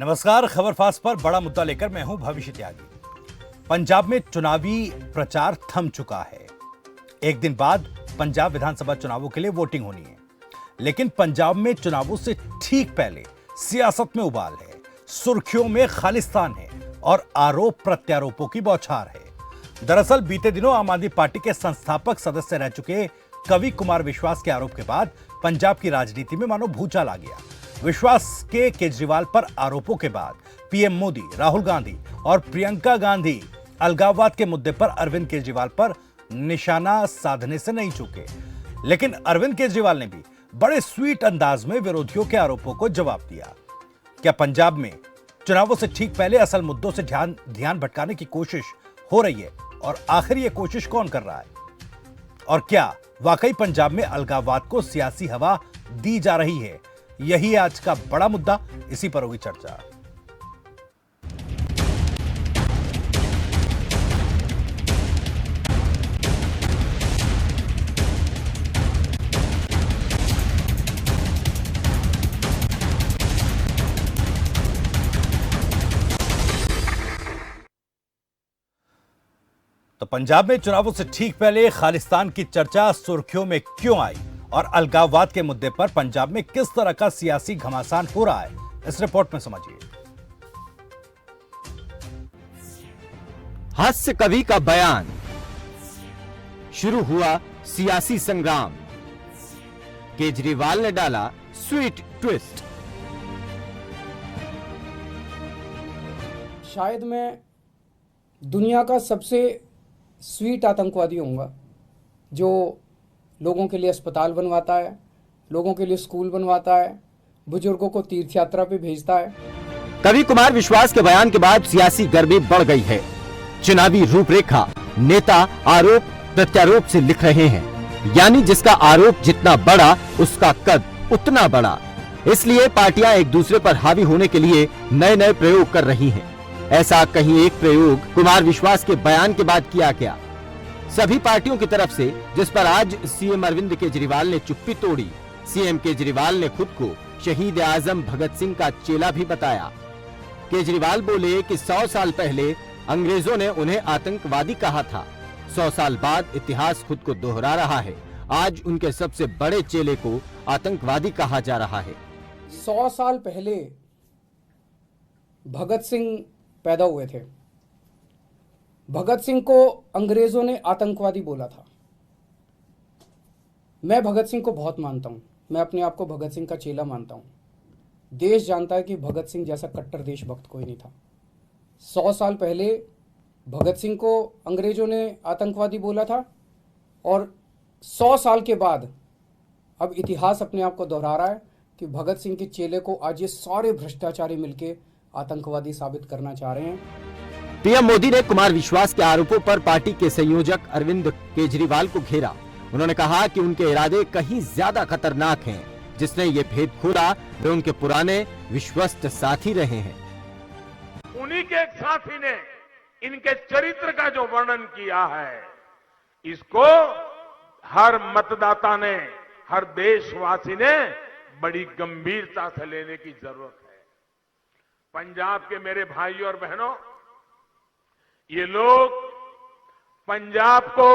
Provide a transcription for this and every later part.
नमस्कार, खबर फास्ट पर बड़ा मुद्दा लेकर मैं हूं भविष्य त्यागी। पंजाब में चुनावी प्रचार थम चुका है। एक दिन बाद पंजाब विधानसभा चुनावों के लिए वोटिंग होनी है, लेकिन पंजाब में चुनावों से ठीक पहले सियासत में उबाल है, सुर्खियों में खालिस्तान है और आरोप प्रत्यारोपों की बौछार है। दरअसल बीते दिनों आम आदमी पार्टी के संस्थापक सदस्य रह चुके कवि कुमार विश्वास के आरोप के बाद पंजाब की राजनीति में मानो भूचाल आ गया। विश्वास के केजरीवाल पर आरोपों के बाद पीएम मोदी, राहुल गांधी और प्रियंका गांधी अलगाववाद के मुद्दे पर अरविंद केजरीवाल पर निशाना साधने से नहीं चूके। लेकिन अरविंद केजरीवाल ने भी बड़े स्वीट अंदाज में विरोधियों के आरोपों को जवाब दिया। क्या पंजाब में चुनावों से ठीक पहले असल मुद्दों से ध्यान भटकाने की कोशिश हो रही है, और आखिर ये कोशिश कौन कर रहा है? और क्या वाकई पंजाब में अलगाववाद को सियासी हवा दी जा रही है? यही आज का बड़ा मुद्दा, इसी पर होगी चर्चा। तो पंजाब में चुनावों से ठीक पहले खालिस्तान की चर्चा सुर्खियों में क्यों आई और अलगाववाद के मुद्दे पर पंजाब में किस तरह का सियासी घमासान हो रहा है, इस रिपोर्ट में समझिए। हास्य कवि का बयान, शुरू हुआ सियासी संग्राम, केजरीवाल ने डाला स्वीट ट्विस्ट। शायद मैं दुनिया का सबसे स्वीट आतंकवादी होऊंगा, जो लोगों के लिए अस्पताल बनवाता है, लोगों के लिए स्कूल बनवाता है, बुजुर्गों को तीर्थ यात्रा पे भेजता है। कवि कुमार विश्वास के बयान के बाद सियासी गर्मी बढ़ गई है। चुनावी रूपरेखा नेता आरोप प्रत्यारोप से लिख रहे हैं, यानी जिसका आरोप जितना बड़ा उसका कद उतना बड़ा। इसलिए पार्टियां एक दूसरे पर हावी होने के लिए नए नए प्रयोग कर रही हैं। ऐसा कहीं एक प्रयोग कुमार विश्वास के बयान के बाद किया गया। सभी पार्टियों की तरफ से, जिस पर आज सीएम अरविंद केजरीवाल ने चुप्पी तोड़ी। सीएम केजरीवाल ने खुद को शहीद आजम भगत सिंह का चेला भी बताया। केजरीवाल बोले कि 100 साल पहले अंग्रेजों ने उन्हें आतंकवादी कहा था। 100 साल बाद इतिहास खुद को दोहरा रहा है। आज उनके सबसे बड़े चेले को आतंकवादी कहा जा रहा है। 100 साल पहले भगत सिंह पैदा हुए थे। भगत सिंह को अंग्रेजों ने आतंकवादी बोला था। मैं भगत सिंह को बहुत मानता हूं, मैं अपने आप को भगत सिंह का चेला मानता हूं। देश जानता है कि भगत सिंह जैसा कट्टर देशभक्त कोई नहीं था। 100 साल पहले भगत सिंह को अंग्रेजों ने आतंकवादी बोला था, और 100 साल के बाद अब इतिहास अपने आप को दोहरा रहा है कि भगत सिंह के चेले को आज ये सारे भ्रष्टाचारी मिलके आतंकवादी साबित करना चाह रहे हैं। पीएम मोदी ने कुमार विश्वास के आरोपों पर पार्टी के संयोजक अरविंद केजरीवाल को घेरा। उन्होंने कहा कि उनके इरादे कहीं ज्यादा खतरनाक हैं। जिसने ये भेद खोला वे उनके पुराने विश्वस्त साथी रहे हैं। उन्हीं के एक साथी ने इनके चरित्र का जो वर्णन किया है, इसको हर मतदाता ने, हर देशवासी ने बड़ी गंभीरता से लेने की जरूरत है। पंजाब के मेरे भाइयों और बहनों, ये लोग पंजाब को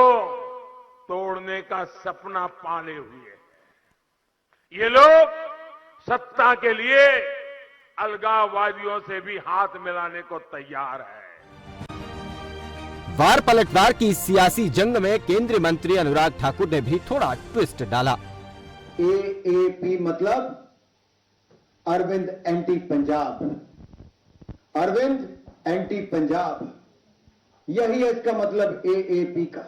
तोड़ने का सपना पाले हुए हैं। ये लोग सत्ता के लिए अलगाववादियों से भी हाथ मिलाने को तैयार है। वार पलटवार की सियासी जंग में केंद्रीय मंत्री अनुराग ठाकुर ने भी थोड़ा ट्विस्ट डाला। एएपी मतलब अरविंद एंटी पंजाब, अरविंद एंटी पंजाब, यही है इसका मतलब एएपी का।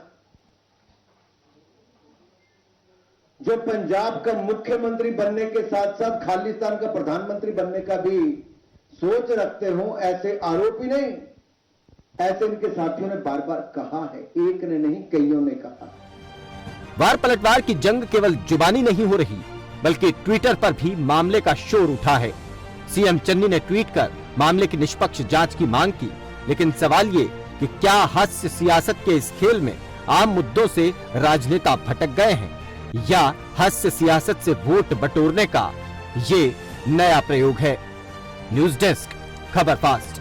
जो पंजाब का मुख्यमंत्री बनने के साथ साथ खालिस्तान का प्रधानमंत्री बनने का भी सोच रखते हो, ऐसे आरोपी नहीं, ऐसे इनके साथियों ने बार बार कहा है। एक ने नहीं, कईयों ने कहा। वार पलटवार की जंग केवल जुबानी नहीं हो रही, बल्कि ट्विटर पर भी मामले का शोर उठा है। सीएम चन्नी ने ट्वीट कर मामले की निष्पक्ष जांच की मांग की, लेकिन सवाल ये कि क्या हास्य सियासत के इस खेल में आम मुद्दों से राजनेता भटक गए हैं, या हास्य सियासत से वोट बटोरने का ये नया प्रयोग है। न्यूज डेस्क, खबर फास्ट।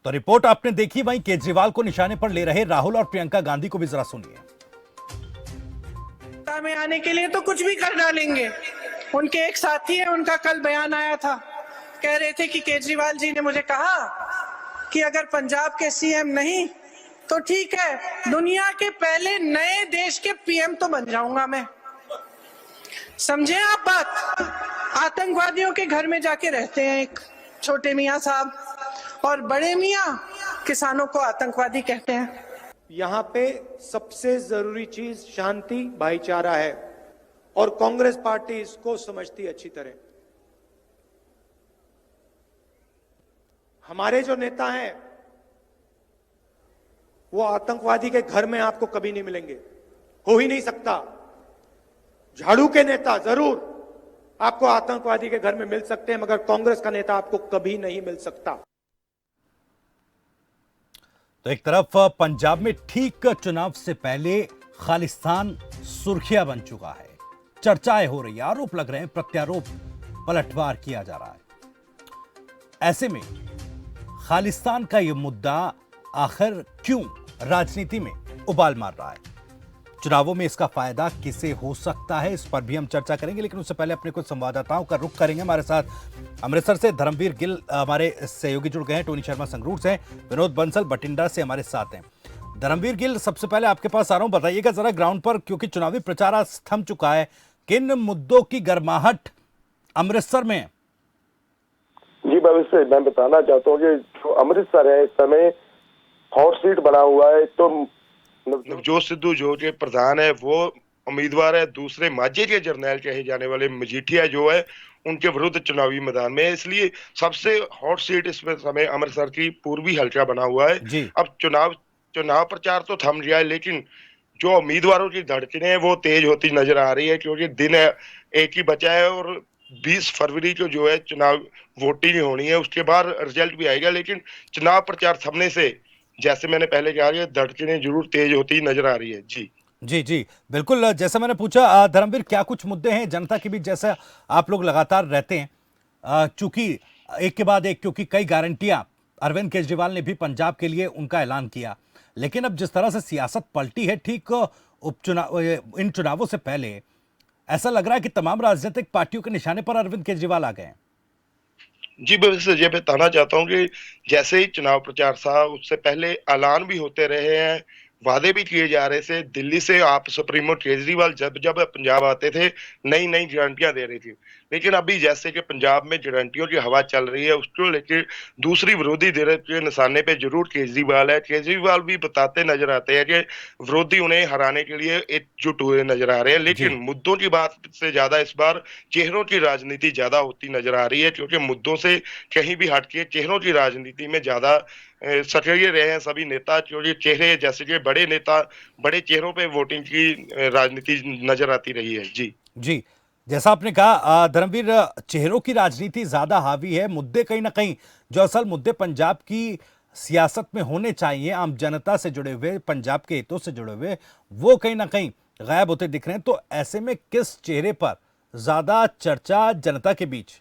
तो रिपोर्ट आपने देखी, वहीं केजरीवाल को निशाने पर ले रहे राहुल और प्रियंका गांधी को भी जरा सुनिए। सत्ता में आने के लिए तो कुछ भी कर डालेंगे। उनके एक साथी है, उनका कल बयान आया था, कह रहे थे कि केजरीवाल जी ने मुझे कहा कि अगर पंजाब के सीएम नहीं तो ठीक है, दुनिया के पहले नए देश के पीएम तो बन जाऊंगा मैं। समझे आप बात? आतंकवादियों के घर में जाके रहते हैं एक छोटे मियां साहब, और बड़े मियां किसानों को आतंकवादी कहते हैं। यहाँ पे सबसे जरूरी चीज शांति, भाईचारा है, और कांग्रेस पार्टी इसको समझती अच्छी तरह। हमारे जो नेता हैं वो आतंकवादी के घर में आपको कभी नहीं मिलेंगे, हो ही नहीं सकता। झाड़ू के नेता जरूर आपको आतंकवादी के घर में मिल सकते हैं, मगर कांग्रेस का नेता आपको कभी नहीं मिल सकता। तो एक तरफ पंजाब में ठीक चुनाव से पहले खालिस्तान सुर्खियां बन चुका है, चर्चाएं हो रही है, आरोप लग रहे हैं, प्रत्यारोप पलटवार किया जा रहा है। ऐसे में खालिस्तान का यह मुद्दा आखिर क्यों राजनीति में उबाल मार रहा है, चुनावों में इसका फायदा किसे हो सकता है, इस पर भी हम चर्चा करेंगे। लेकिन उससे पहले अपने कुछ संवाददाताओं का रुख करेंगे। हमारे साथ अमृतसर से धर्मवीर गिल हमारे सहयोगी जुड़ गए हैं, टोनी शर्मा संगरूर से, विनोद बंसल बठिंडा से हमारे साथ हैं। धर्मवीर गिल, सबसे पहले आपके पास आ रहा हूं, बताइएगा जरा ग्राउंड पर, क्योंकि चुनावी प्रचार आज थम चुका है, किन मुद्दों की गर्माहट अमृतसर में है? जी भविष्य, मैं बताना चाहता हूँ कि जो अमृतसर है इस समय हॉट सीट बना हुआ है। तो नवजोत सिद्धू जो के प्रधान है वो उम्मीदवार है, दूसरे माझे के जर्नैल कहे जाने वाले मजीठिया जो है उनके विरुद्ध चुनावी मैदान में है। इसलिए सबसे हॉट सीट इस समय अमृतसर की पूर्वी हलका बना हुआ है। अब चुनाव प्रचार तो थम गया है, लेकिन जो उम्मीदवारों की धड़कनें हैं वो तेज होती नजर आ रही है, क्योंकि दिन एक ही बचा है और 20 फरवरी को जो है चुनाव वोटिंग होनी है, उसके बाद रिजल्ट भी आएगा। लेकिन चुनाव प्रचार थमने से, जैसे मैंने पहले कहा, धड़कनें जरूर तेज होती नजर आ रही है। जी बिल्कुल, जैसा मैंने पूछा धर्मवीर, क्या कुछ मुद्दे हैं जनता के बीच, जैसा आप लोग लगातार रहते हैं, चूंकि एक के बाद एक, क्योंकि कई गारंटियां अरविंद केजरीवाल ने भी पंजाब के लिए उनका ऐलान किया, लेकिन अब जिस तरह से सियासत पलटी है ठीक उपचुनाव, इन चुनावों से पहले ऐसा लग रहा है कि तमाम राजनीतिक पार्टियों के निशाने पर अरविंद केजरीवाल आ गए हैं। जी बस ये बताना चाहता हूँ कि जैसे ही चुनाव प्रचार था उससे पहले ऐलान भी होते रहे हैं, वादे भी किए जा रहे थे। दिल्ली से आप सुप्रीमो केजरीवाल जब पंजाब आते थे नई नई गारंटियां दे रही थी, लेकिन अभी जैसे कि पंजाब में गारंटियों की हवा चल रही है, उसको लेकर दूसरी विरोधी धड़े के निशाने पे जरूर केजरीवाल है। केजरीवाल भी बताते नजर आते हैं कि विरोधी उन्हें हराने के लिए एकजुट हुए नजर आ रहे हैं, लेकिन मुद्दों की बात से ज्यादा इस बार चेहरों की राजनीति ज्यादा होती नजर आ रही है, क्योंकि मुद्दों से कहीं भी हटके चेहरों की राजनीति में ज्यादा सक्रिय रहे हैं सभी नेता, क्योंकि चेहरे जैसे कि बड़े नेता, बड़े चेहरों पे वोटिंग की राजनीति नजर आती रही है। जी जैसा आपने कहा धर्मवीर, चेहरों की राजनीति ज्यादा हावी है, मुद्दे कहीं ना कहीं जो असल मुद्दे पंजाब की सियासत में होने चाहिए, आम जनता से जुड़े हुए, पंजाब के हितों से जुड़े हुए, वो कहीं ना कहीं गायब होते दिख रहे हैं। तो ऐसे में किस चेहरे पर ज्यादा चर्चा जनता के बीच?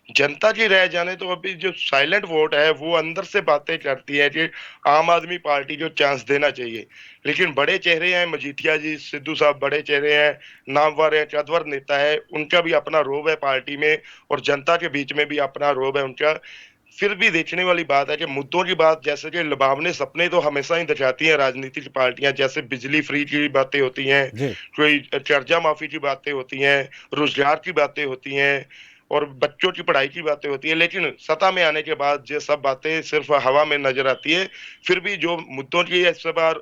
जनता की रह जाने तो अभी जो साइलेंट वोट है वो अंदर से बातें करती है कि आम आदमी पार्टी को चांस देना चाहिए, लेकिन बड़े चेहरे हैं, मजीठिया जी, सिद्धू साहब बड़े चेहरे हैं, नामवर है, कद्वर नेता है, उनका भी अपना रोब है पार्टी में और जनता के बीच में भी अपना रोब है उनका। फिर भी देखने वाली बात है कि मुद्दों की बात, जैसे कि लुभावने सपने तो हमेशा ही दिखाती हैं राजनीतिक पार्टियां, जैसे बिजली फ्री की बातें होती हैं, कोई कर्जा माफी की बातें होती हैं, रोजगार की बातें होती हैं और बच्चों की पढ़ाई की बातें होती है, लेकिन सत्ता में आने के बाद ये सब बातें सिर्फ हवा में नजर आती है। फिर भी जो मुद्दों की इस बार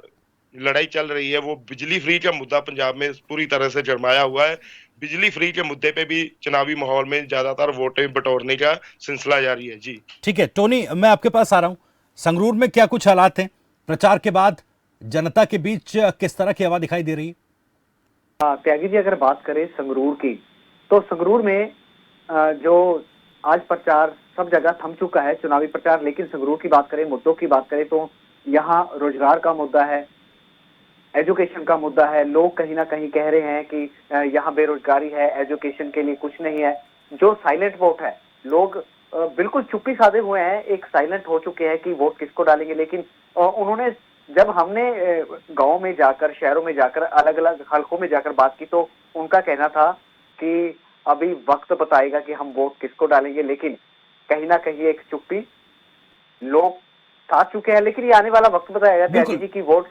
लड़ाई चल रही है वो बिजली फ्री का मुद्दा पंजाब में पूरी तरह से गरमाया हुआ है। बिजली फ्री के मुद्दे पे भी चुनावी माहौल में ज्यादातर वोटें बटोरने का सिलसिला जारी है। जी ठीक है टोनी, मैं आपके पास आ रहा हूं। संगरूर में क्या कुछ हालात हैं प्रचार के बाद, जनता के बीच किस तरह की हवा दिखाई दे रही है? त्यागी जी, अगर बात करें संगरूर की, तो संगरूर में जो आज प्रचार सब जगह थम चुका है चुनावी प्रचार, लेकिन संगरूर की बात करें, मुद्दों की बात करें तो यहाँ रोजगार का मुद्दा है, एजुकेशन का मुद्दा है। लोग कहीं ना कहीं कह रहे हैं कि यहाँ बेरोजगारी है, एजुकेशन के लिए कुछ नहीं है, जो साइलेंट वोट है, लोग बिल्कुल चुप्पी साधे हुए हैं, एक साइलेंट हो चुके हैं कि वोट किसको डालेंगे। लेकिन उन्होंने, जब हमने गांव में जाकर, शहरों में जाकर, अलग अलग हलकों में जाकर बात की, तो उनका कहना था कि अभी वक्त बताएगा कि हम वोट किसको डालेंगे। लेकिन कहीं ना कहीं एक चुप्पी लोग साथ चुके हैं, लेकिन ये आने वाला वक्त बताएगा त्यागी जी की वोट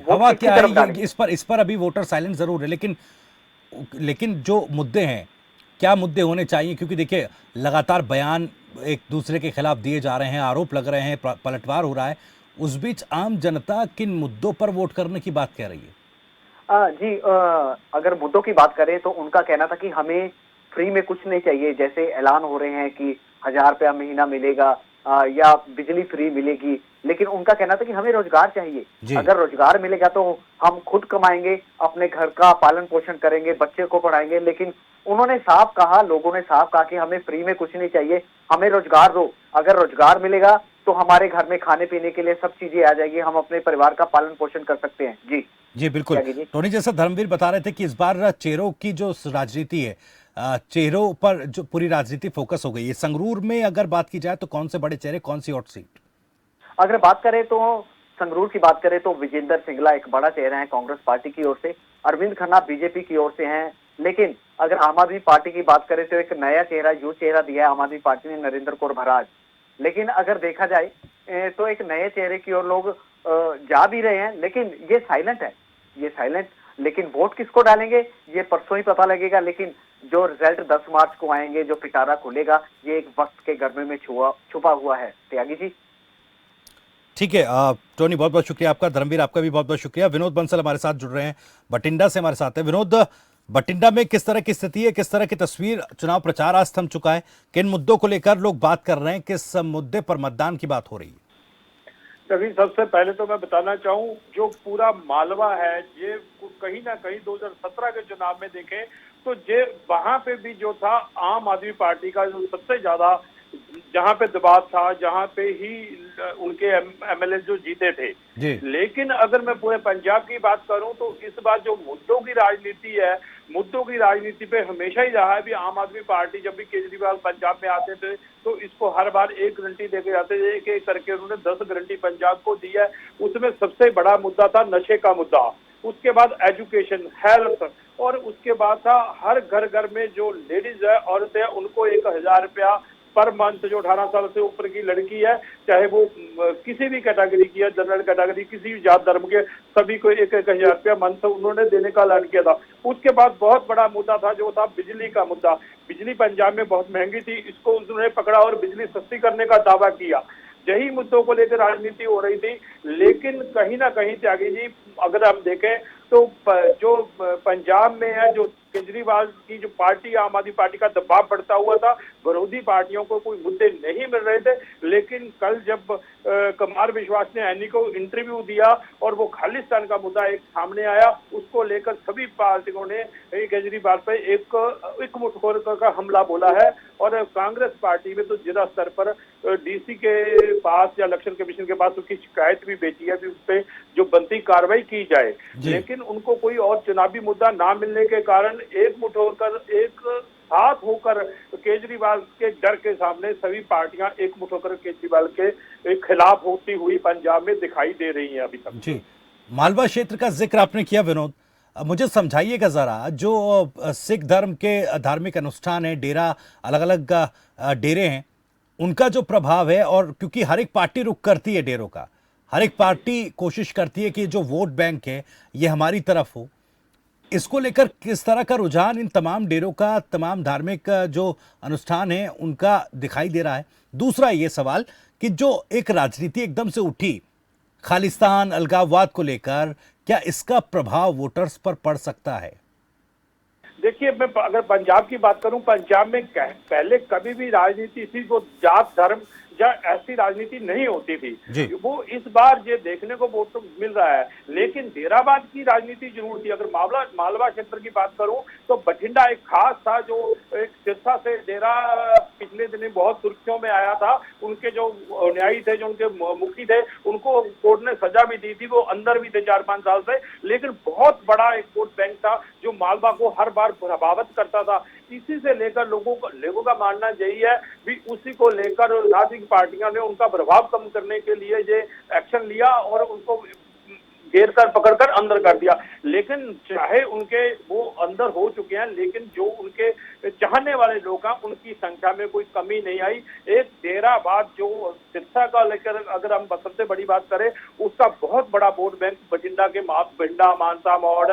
हवा क्या है डालेंगे। इस पर अभी वोटर साइलेंट जरूर है, लेकिन जो मुद्दे हैं, क्या मुद्दे होने चाहिए? क्योंकि देखिए, लगातार बयान एक दूसरे के खिलाफ दिए जा रहे हैं, आरोप लग रहे हैं, पलटवार हो रहा है। उस बीच आम जनता किन मुद्दों पर वोट करने की बात कह रही है? जी, अगर मुद्दों की बात करें तो उनका कहना था कि हमें फ्री में कुछ नहीं चाहिए। जैसे ऐलान हो रहे हैं कि 1000 रुपया महीना मिलेगा या बिजली फ्री मिलेगी, लेकिन उनका कहना था कि हमें रोजगार चाहिए। अगर रोजगार मिलेगा तो हम खुद कमाएंगे, अपने घर का पालन पोषण करेंगे, बच्चे को पढ़ाएंगे। लेकिन उन्होंने साफ कहा, लोगों ने साफ कहा कि हमें फ्री में कुछ नहीं चाहिए, हमें रोजगार दो। अगर रोजगार मिलेगा तो हमारे घर में खाने पीने के लिए सब चीजें आ जाएगी, हम अपने परिवार का पालन पोषण कर सकते हैं। जी बिल्कुल। टोनी, जैसा धर्मवीर बता रहे थे कि इस बार चेहरों की जो राजनीति है, चेहरों पर जो पूरी राजनीति फोकस हो गई है। संगरूर में अगर बात की जाए तो कौन से बड़े चेहरे, कौन सी हॉट सीट? अगर बात करें तो संगरूर की बात करें तो विजेंद्र सिंगला एक बड़ा चेहरा है कांग्रेस पार्टी की ओर से, अरविंद खन्ना बीजेपी की ओर से हैं। लेकिन अगर आम आदमी पार्टी की बात करें तो एक नया चेहरा, युवा चेहरा दिया है आम आदमी पार्टी ने, नरेंद्र कौर बराज। लेकिन अगर देखा जाए तो एक नए चेहरे की ओर लोग जा भी रहे हैं, लेकिन ये साइलेंट है, ये साइलेंट। लेकिन वोट किसको डालेंगे ये परसों ही पता लगेगा। लेकिन जो रिजल्ट 10 मार्च को आएंगे, जो पिटारा खुलेगा, ये एक वक्त के गर्मे में छुपा हुआ है। त्यागी जी, ठीक है। टोनी, बहुत बहुत शुक्रिया आपका। धर्मवीर, आपका भी बहुत बहुत शुक्रिया। विनोद बंसल हमारे साथ जुड़ रहे हैं, बठिंडा से हमारे साथ है। विनोद, बठिंडा में किस तरह की स्थिति है, किस तरह की तस्वीर? चुनाव प्रचार आज थम चुका है, किन मुद्दों को लेकर लोग बात कर रहे हैं, किस मुद्दे पर मतदान की बात हो रही है? तभी सबसे पहले तो मैं बताना चाहूं, जो पूरा मालवा है, ये कहीं ना कहीं 2017 के चुनाव में देखें तो ये वहां पे भी जो था आम आदमी पार्टी का जो सबसे ज्यादा जहां पे दबाव था, जहां पे ही उनके एमएलए जो जीते थे। लेकिन अगर मैं पूरे पंजाब की बात करूं तो इस बार जो मुद्दों की राजनीति है, मुद्दों की राजनीति पे हमेशा ही रहा है भी आम आदमी पार्टी। जब भी केजरीवाल पंजाब में आते थे तो इसको हर बार एक गारंटी देके जाते थे, एक एक करके उन्होंने 10 गारंटी पंजाब को दी है। उसमें सबसे बड़ा मुद्दा था नशे का मुद्दा, उसके बाद एजुकेशन, हेल्थ, और उसके बाद था हर घर घर में जो लेडीज है, औरतें, उनको 1000 रुपया पर मंथ, जो 18 साल से ऊपर की लड़की है, चाहे वो किसी भी कैटेगरी की है, जनरल कैटेगरी, किसी भी जात धर्म के, सभी को 1000 रुपया मंथ उन्होंने देने का ऐलान किया था। उसके बाद बहुत बड़ा मुद्दा था जो था बिजली का मुद्दा। बिजली पंजाब में बहुत महंगी थी, इसको उन्होंने पकड़ा और बिजली सस्ती करने का दावा किया। यही मुद्दों को लेकर राजनीति हो रही थी। लेकिन कहीं ना कहीं त्यागी जी, अगर हम देखें तो जो पंजाब में है, जो केजरीवाल की जो पार्टी, आम आदमी पार्टी का दबाव बढ़ता हुआ था, विरोधी पार्टियों को कोई मुद्दे नहीं मिल रहे थे। लेकिन कल जब कुमार विश्वास ने एनी को इंटरव्यू दिया और वो खालिस्तान का मुद्दा एक सामने आया, उसको लेकर सभी पार्टियों ने केजरीवाल पर एक मुठभेड़ का हमला बोला है। और कांग्रेस पार्टी में तो जिला स्तर पर डीसी के पास या इलेक्शन कमीशन के पास उसकी शिकायत भी भेजी है कि उस पर जो बनती कार्रवाई की जाए। लेकिन उनको कोई और चुनावी मुद्दा ना मिलने के कारण एकमुठ होकर, एक साथ होकर केजरीवाल के डर के सामने सभी पार्टियां एकमुठ होकर केजरीवाल के खिलाफ होती हुई पंजाब में दिखाई दे रही हैं अभी तक। जी, मालवा क्षेत्र का जिक्र आपने किया विनोद, मुझे समझाइएगा जरा, जो सिख धर्म के धार्मिक अनुष्ठान है, डेरा, अलग अलग डेरे हैं, उनका जो प्रभाव है, और क्योंकि हर एक पार्टी रुख करती है डेरों का, हर एक पार्टी कोशिश करती है कि जो वोट बैंक है ये हमारी तरफ हो, इसको लेकर किस तरह का रुझान इन तमाम डेरों का, तमाम धार्मिक जो अनुष्ठान है उनका दिखाई दे रहा है? दूसरा ये सवाल कि जो एक राजनीति एकदम से उठी खालिस्तान, अलगाववाद को लेकर, क्या इसका प्रभाव वोटर्स पर पड़ सकता है? देखिए, मैं अगर पंजाब की बात करूं, पंजाब में पहले कभी भी राजनीति थी वो जात धर्म या ऐसी राजनीति नहीं होती थी। वो इस बार ये देखने को वोट तो मिल रहा है, लेकिन डेरावाद की राजनीति जरूर थी। अगर मालवा क्षेत्र की बात करूं तो बठिंडा एक खास था, जो एक सिरसा से डेरा पिछले दिनों बहुत सुर्खियों में आया था। उनके जो न्यायी थे, जो उनके मुखी थे, उनको कोर्ट ने सजा भी दी थी, वो अंदर भी थे 4-5 साल से। लेकिन बहुत बड़ा एक वोट बैंक था जो मालवा को हर बार प्रभावित करता था। इसी से लेकर लोगों का मानना यही है भी उसी को लेकर राजनीतिक पार्टियों ने उनका प्रभाव कम करने के लिए ये एक्शन लिया और उनको घेर कर पकड़कर अंदर कर दिया। लेकिन चाहे उनके वो अंदर हो चुके हैं, लेकिन जो उनके चाहने वाले लोग हैं उनकी संख्या में कोई कमी नहीं आई। एक डेरा बाद जो शिक्षा का लेकर अगर हम सबसे बड़ी बात करें, उसका बहुत बड़ा वोट बैंक बठिंडा के भिंडा, मानसा, मौड़,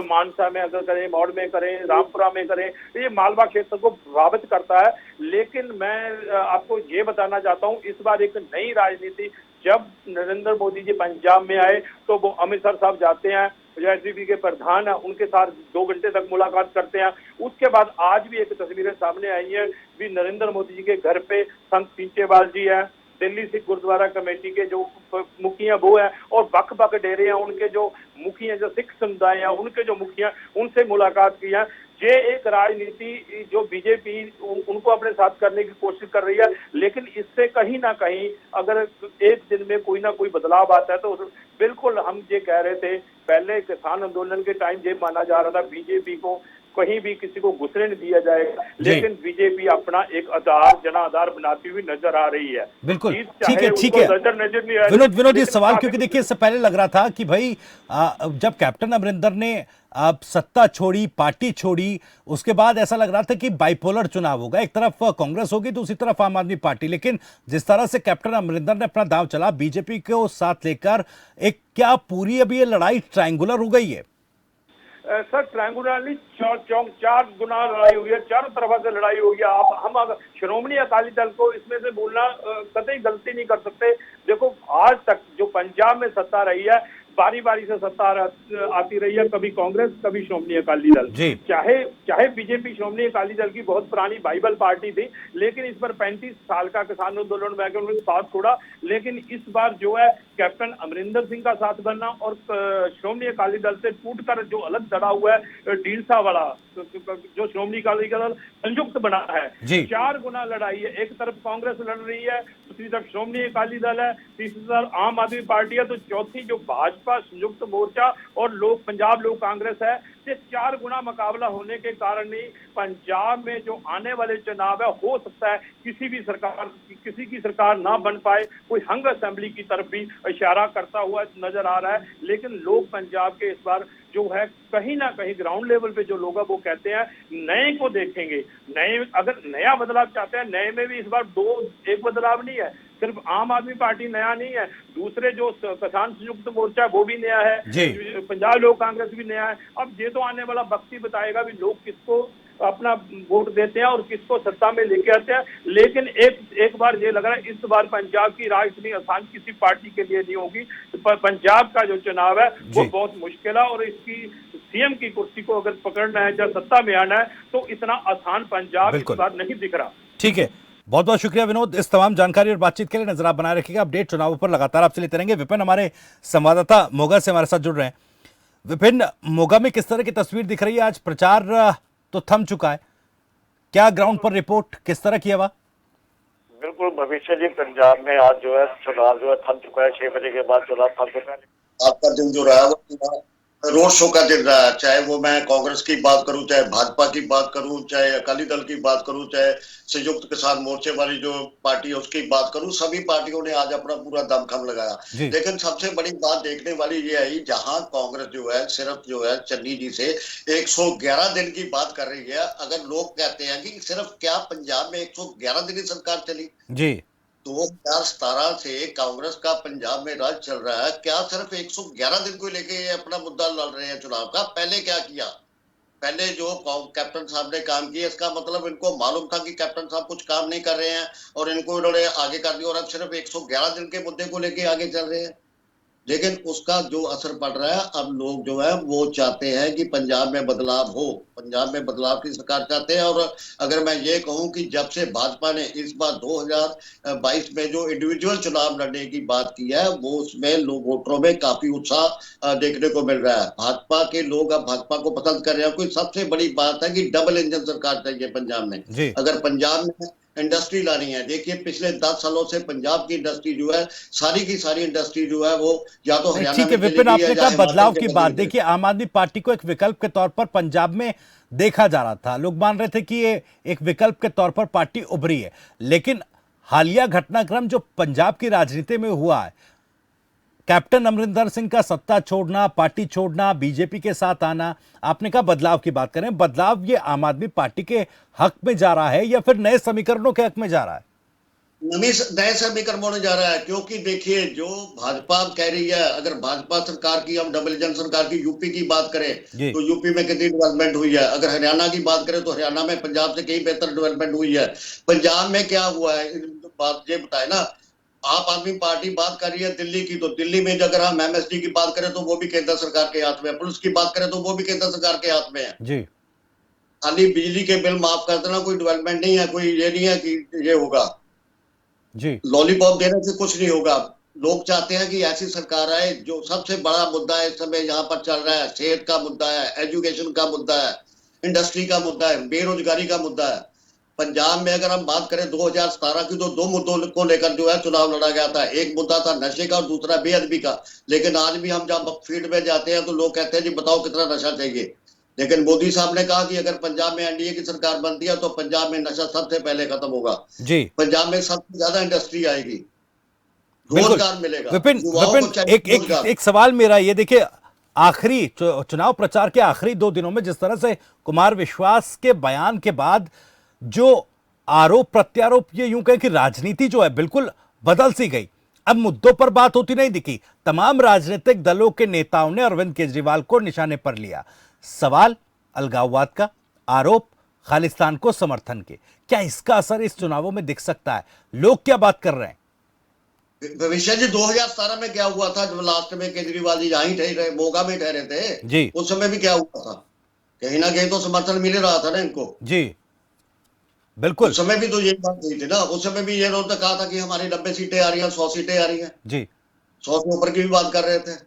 मानसा में अगर करें, मौड़ में करें, रामपुरा में करें, ये मालवा क्षेत्र को प्रभावित करता है। लेकिन मैं आपको ये बताना चाहता हूँ, इस बार एक नई राजनीति, जब नरेंद्र मोदी जी पंजाब में आए तो वो अमृतसर साहब जाते हैं, जो एसजीपी के प्रधान है उनके साथ 2 घंटे तक मुलाकात करते हैं। उसके बाद आज भी एक तस्वीरें सामने आई हैं भी नरेंद्र मोदी जी के घर पे संत सींचेवाल जी है, दिल्ली सिख गुरुद्वारा कमेटी के जो मुखिया वो है, और बख डेरे हैं उनके जो मुखिया, जो सिख समुदाय है उनके जो मुखिया, उनसे मुलाकात की है। ये एक राजनीति जो बीजेपी उनको अपने साथ करने की कोशिश कर रही है, लेकिन इससे कहीं ना कहीं अगर एक दिन में कोई ना कोई बदलाव आता है तो बिल्कुल हम ये कह रहे थे, पहले किसान आंदोलन के टाइम ये माना जा रहा था बीजेपी को कहीं भी किसी को घुसने नहीं दिया जाएगा, लेकिन बीजेपी अपना एक आधार, जनाधार बनाती हुई नजर आ रही है। बिल्कुल ठीक है, ठीक है नजर नहीं आ रही। विनोद ये सवाल, क्योंकि देखिए इससे पहले लग रहा था कि भाई जब कैप्टन अमरिंदर ने सत्ता छोड़ी, पार्टी छोड़ी, उसके बाद ऐसा लग रहा था कि बाइपोलर चुनाव होगा, एक तरफ कांग्रेस होगी दूसरी तरफ आम आदमी पार्टी। लेकिन जिस तरह से कैप्टन अमरिंदर ने अपना दांव चला बीजेपी को साथ लेकर, एक क्या पूरी अभी ये लड़ाई ट्रायंगुलर हो गई है? सर ट्रायंगुलर नहीं, 4 गुना लड़ाई हुई है, चारों तरफा से लड़ाई हुई है। आप हम अगर श्रोमणी अकाली दल को इसमें से बोलना कतई गलती नहीं कर सकते। देखो आज तक जो पंजाब में सत्ता रही है, बारी बारी से सत्ता आती रही है, कभी कांग्रेस कभी श्रोमणी अकाली दल। चाहे बीजेपी श्रोमणी अकाली दल की बहुत पुरानी बाइबल पार्टी थी, लेकिन इस पर 35 साल का किसान आंदोलन में उन्होंने साथ छोड़ा। लेकिन इस बार जो है कैप्टन अमरिंदर सिंह का साथ बनना और श्रोमणी अकाली दल से टूटकर जो अलग लड़ा हुआ है ढींसा वाला जो श्रोमणी अकाली दल संयुक्त बना है, 4 गुना लड़ाई है। एक तरफ कांग्रेस लड़ रही है, दूसरी तरफ श्रोमणी अकाली दल है, तीसरी तरफ आम आदमी पार्टी है, तो चौथी जो भाजपा संयुक्त मोर्चा और पंजाब लोक कांग्रेस है। ये 4 गुना मुकाबला होने के कारण ही पंजाब में जो आने वाले चुनाव है, हो सकता है किसी की सरकार ना बन पाए, कोई हंग असेंबली की तरफ भी इशारा करता हुआ नजर आ रहा है। लेकिन लोग पंजाब के इस बार जो है कहीं ना कहीं ग्राउंड लेवल पे जो लोग हैं वो कहते हैं नए को देखेंगे। नए अगर नया बदलाव चाहते हैं, नए में भी इस बार एक बदलाव नहीं है, सिर्फ आम आदमी पार्टी नया नहीं है, दूसरे जो किसान संयुक्त मोर्चा वो भी नया है, पंजाब लोक कांग्रेस भी नया है। अब ये तो आने वाला वक्त ही बताएगा भी लोग किसको अपना वोट देते हैं और किसको सत्ता में लेके आते हैं। लेकिन एक बार ये लग रहा है इस बार पंजाब की राजनीति आसान किसी पार्टी के लिए नहीं होगी। पंजाब का जो चुनाव है वो बहुत मुश्किल है, और इसकी सीएम की कुर्सी को अगर पकड़ना है, जब सत्ता में आना है, तो इतना आसान पंजाब इस बार नहीं दिख रहा। ठीक है, बहुत बहुत शुक्रिया विनोद इस तमाम जानकारी और बातचीत के लिए। नजर आप बनाए रखिएगा, अपडेट चुनावों पर लगातार आपसे लेते रहेंगे। विपिन हमारे संवाददाता मोगा से हमारे साथ जुड़ रहे हैं। विपिन, मोगा में किस तरह की तस्वीर दिख रही है? आज प्रचार तो थम चुका है, क्या ग्राउंड पर रिपोर्ट किस तरह की हवा? बिल्कुल भविष्य जी, पंजाब में आज जो है चुनाव जो है थम चुका है। 6 बजे के बाद चुनाव थम चुका है। आपका दिन जो रहा वो रोड शो का दिन रहा, चाहे वो मैं कांग्रेस की बात करूं, चाहे भाजपा की बात करूं, चाहे अकाली दल की बात करूं, चाहे संयुक्त किसान मोर्चे वाली जो पार्टी है उसकी बात करूं, सभी पार्टियों ने आज अपना पूरा दमखम लगाया। लेकिन सबसे बड़ी बात देखने वाली ये आई, जहां कांग्रेस जो है सिर्फ जो है चन्नी जी से 111 दिन की बात कर रही है। अगर लोग कहते हैं कि सिर्फ क्या पंजाब में 111 दिन की सरकार चली जी, 2017 से कांग्रेस का पंजाब में राज चल रहा है, क्या सिर्फ 111 दिन को लेके अपना मुद्दा लड़ रहे हैं चुनाव का? पहले क्या किया? पहले जो कैप्टन साहब ने काम किया, इसका मतलब इनको मालूम था कि कैप्टन साहब कुछ काम नहीं कर रहे हैं और इनको इन्होंने आगे कर दिया, और अब सिर्फ 111 दिन के मुद्दे को लेके आगे चल रहे हैं। लेकिन उसका जो असर पड़ रहा है, अब लोग जो है वो चाहते हैं कि पंजाब में बदलाव हो, पंजाब में बदलाव की सरकार चाहते हैं। और अगर मैं ये कहूं कि जब से भाजपा ने इस बार 2022 में जो इंडिविजुअल चुनाव लड़ने की बात की है, वो उसमें लोग वोटरों में काफी उत्साह देखने को मिल रहा है। भाजपा के लोग अब भाजपा को पसंद कर रहे हैं। कोई सबसे बड़ी बात है कि डबल इंजन सरकार चाहिए पंजाब में। अगर पंजाब में इंडस्ट्री लानी है, देखिए पिछले 10 सालों से पंजाब की इंडस्ट्री जो है, सारी की सारी इंडस्ट्री जो है वो या तो हरियाणा में। ठीक है विपिन, आपने कहा बदलाव की बात, देखिए आम आदमी पार्टी को एक विकल्प के तौर पर पंजाब में देखा जा रहा था, लोग मान रहे थे कि ये एक विकल्प के तौर पर पार्टी उभरी है। लेकिन हालिया घटनाक्रम जो पंजाब की राजनीति में हुआ है, कैप्टन अमरिंदर सिंह का सत्ता छोड़ना, पार्टी छोड़ना, बीजेपी के साथ आना, आपने कहा बदलाव की बात करें, बदलाव ये आम आदमी पार्टी के हक में जा रहा है या फिर नए समीकरणों के हक में जा रहा है? नए समीकरण में जा रहा है, क्योंकि देखिए जो भाजपा कह रही है, अगर भाजपा सरकार की, हम डबल इंजन सरकार की यूपी की बात करें तो यूपी में कितनी डेवलपमेंट हुई है, अगर हरियाणा की बात करें तो हरियाणा में पंजाब से कहीं बेहतर डेवलपमेंट हुई है। पंजाब में क्या हुआ है बात ये बताए ना, आप आदमी पार्टी बात कर रही है दिल्ली की, तो दिल्ली में अगर हम एमएसडी की बात करें तो वो भी केंद्र सरकार के हाथ में है, पुलिस की बात करें तो वो भी केंद्र सरकार के हाथ में है जी। खाली बिजली के बिल माफ कर देना कोई डेवलपमेंट नहीं है, कोई ये नहीं है कि ये होगा जी। लॉलीपॉप देने से कुछ नहीं होगा। लोग चाहते हैं कि ऐसी सरकार आए। जो सबसे बड़ा मुद्दा है इस समय यहाँ पर चल रहा है, सेहत का मुद्दा है, एजुकेशन का मुद्दा है, इंडस्ट्री का मुद्दा है, बेरोजगारी का मुद्दा है। पंजाब में अगर हम बात करें 2017 की, तो दो मुद्दों को लेकर जो है चुनाव लड़ा गया था। एक मुद्दा था नशे का और दूसरा बेअदबी का। लेकिन आज भी हम जब फील्ड में जाते हैं तो लोग कहते हैं जी बताओ कितना नशा चाहिए। लेकिन मोदी साहब ने कहा कि अगर पंजाब में एनडीए की सरकार बनती है तो पंजाब में नशा सबसे पहले खत्म होगा जी। पंजाब में सबसे ज्यादा इंडस्ट्री आएगी, रोजगार मिलेगा। विपिन, एक सवाल मेरा ये देखिए, आखिरी चुनाव प्रचार के आखिरी 2 दिनों में जिस तरह से कुमार विश्वास के बयान के बाद जो आरोप प्रत्यारोप, ये यूं कहें कि राजनीति जो है बिल्कुल बदल सी गई। अब मुद्दों पर बात होती नहीं दिखी। तमाम राजनीतिक दलों के नेताओं ने अरविंद केजरीवाल को निशाने पर लिया। सवाल अलगाववाद का, आरोप खालिस्तान को समर्थन के। क्या इसका असर इस चुनावों में दिख सकता है? लोग क्या बात कर रहे हैं? भविष्य जी 2017 में क्या हुआ था जब लास्ट में केजरीवाल जी यहीं ठहरे, मोगा में ठहरे थे जी। उस समय भी क्या हुआ था, कहीं ना कहीं तो समर्थन मिल रहा था ना इनको जी बिल्कुल। उस समय भी तो ये बात हुई थी ना, उस समय भी ये उन्होंने कहा था कि हमारी 90 सीटें आ रही हैं, 100 सीटें आ रही हैं जी, 100 से ऊपर की भी बात कर रहे थे।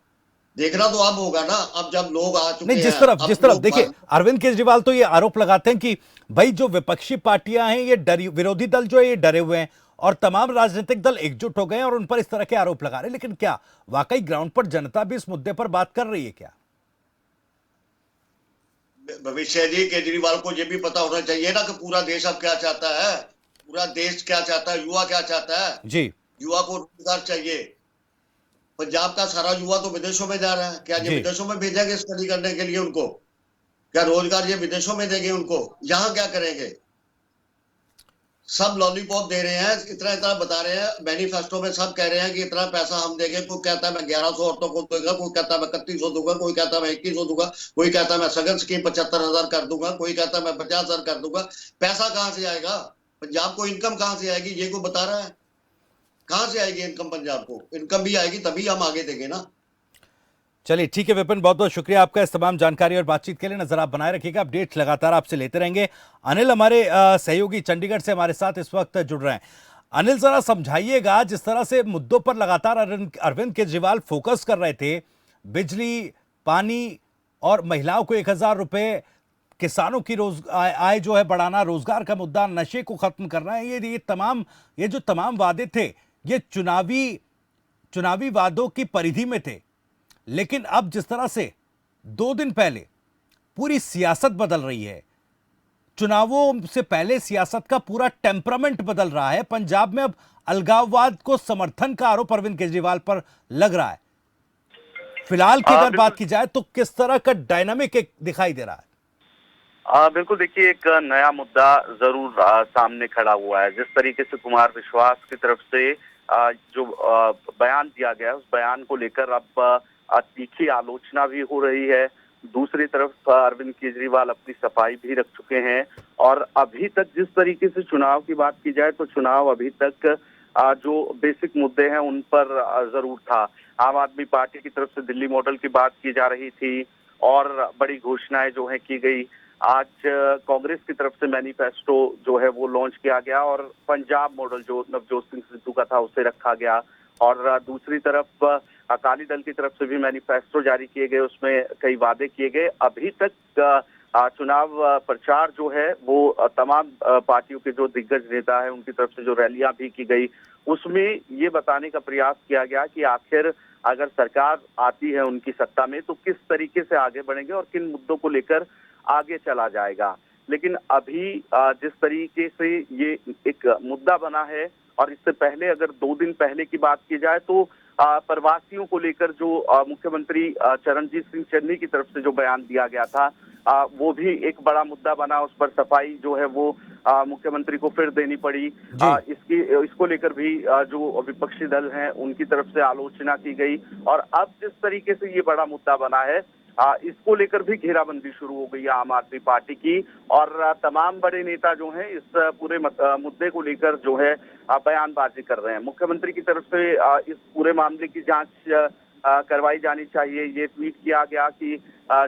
देखना तो अब होगा ना, अब जब लोग आ चुके नहीं, हैं। जिस तरफ देखिए, अरविंद केजरीवाल तो ये आरोप लगाते हैं कि भाई जो विपक्षी पार्टियां हैं, ये विरोधी दल जो है ये डरे हुए हैं और तमाम राजनीतिक दल एकजुट हो गए हैं और उन पर इस तरह के आरोप लगा रहे हैं। लेकिन क्या वाकई ग्राउंड पर जनता भी इस मुद्दे पर बात कर रही है क्या? भविष्य जी केजरीवाल को ये भी पता होना चाहिए ना कि पूरा देश अब क्या चाहता है, पूरा देश क्या चाहता है, युवा क्या चाहता है जी। युवा को रोजगार चाहिए। पंजाब का सारा युवा तो विदेशों में जा रहा है, क्या ये विदेशों में भेजेंगे स्टडी करने के लिए उनको? क्या रोजगार ये विदेशों में देंगे उनको? यहाँ क्या करेंगे? सब लॉलीपॉप दे रहे हैं, इतना इतना बता रहे हैं, मैनिफेस्टो में सब कह रहे हैं कि इतना पैसा हम देंगे। कोई कहता है मैं 1100 औरतों को दूंगा, कोई कहता है मैं 3100 दूंगा, कोई कहता है मैं 2100 दूंगा, कोई कहता है मैं सघन स्कीम 75,000 कर दूंगा, कोई कहता है मैं 50,000 कर दूंगा। पैसा कहां से आएगा? पंजाब को इनकम कहां से आएगी? ये कोई बता रहा है कहां से आएगी इनकम? पंजाब को इनकम भी आएगी तभी हम आगे देंगे ना। चलिए ठीक है विपिन, बहुत बहुत शुक्रिया आपका इस तमाम जानकारी और बातचीत के लिए। नजर आप बनाए रखिएगा, अपडेट्स लगातार आपसे लेते रहेंगे। अनिल हमारे सहयोगी चंडीगढ़ से हमारे साथ इस वक्त जुड़ रहे हैं। अनिल जरा समझाइएगा, जिस तरह से मुद्दों पर लगातार अरविंद केजरीवाल फोकस कर रहे थे, बिजली, पानी और महिलाओं को 1000 रुपए, किसानों की आय जो है बढ़ाना, रोजगार का मुद्दा, नशे को खत्म करना है, ये जो तमाम वादे थे ये चुनावी वादों की परिधि में थे। लेकिन अब जिस तरह से 2 दिन पहले पूरी सियासत बदल रही है, चुनावों से पहले सियासत का पूरा टेम्परामेंट बदल रहा है। पंजाब में अब अलगाववाद को समर्थन का आरोप अरविंद केजरीवाल पर लग रहा है। फिलहाल की अगर बात की जाए तो किस तरह का डायनामिक दिखाई दे रहा है? बिल्कुल, देखिए एक नया मुद्दा जरूर सामने खड़ा हुआ है। जिस तरीके से कुमार विश्वास की तरफ से जो बयान दिया गया है, उस बयान को लेकर अब तीखी आलोचना भी हो रही है। दूसरी तरफ अरविंद केजरीवाल अपनी सफाई भी रख चुके हैं और अभी तक जिस तरीके से चुनाव की बात की जाए तो चुनाव अभी तक जो बेसिक मुद्दे हैं उन पर जरूर था। आम आदमी पार्टी की तरफ से दिल्ली मॉडल की बात की जा रही थी और बड़ी घोषणाएं जो है की गई। आज कांग्रेस की तरफ से मैनिफेस्टो जो है वो लॉन्च किया गया और पंजाब मॉडल जो नवजोत सिंह सिद्धू का था उसे रखा गया। और दूसरी तरफ अकाली दल की तरफ से भी मैनिफेस्टो जारी किए गए, उसमें कई वादे किए गए। अभी तक चुनाव प्रचार जो है वो तमाम पार्टियों के जो दिग्गज नेता है उनकी तरफ से जो रैलियां भी की गई, उसमें ये बताने का प्रयास किया गया कि आखिर अगर सरकार आती है उनकी सत्ता में तो किस तरीके से आगे बढ़ेंगे और किन मुद्दों को लेकर आगे चला जाएगा। लेकिन अभी जिस तरीके से ये एक मुद्दा बना है, और इससे पहले अगर 2 दिन पहले की बात की जाए तो प्रवासियों को लेकर जो मुख्यमंत्री चरणजीत सिंह चन्नी की तरफ से जो बयान दिया गया था, वो भी एक बड़ा मुद्दा बना। उस पर सफाई जो है वो मुख्यमंत्री को फिर देनी पड़ी। इसको लेकर भी जो विपक्षी दल हैं उनकी तरफ से आलोचना की गई, और अब जिस तरीके से ये बड़ा मुद्दा बना है, इसको लेकर भी घेराबंदी शुरू हो गई है आम आदमी पार्टी की, और तमाम बड़े नेता जो हैं इस पूरे मुद्दे को लेकर जो है बयानबाजी कर रहे हैं। मुख्यमंत्री की तरफ से इस पूरे मामले की जांच करवाई जानी चाहिए। ये ट्वीट किया गया कि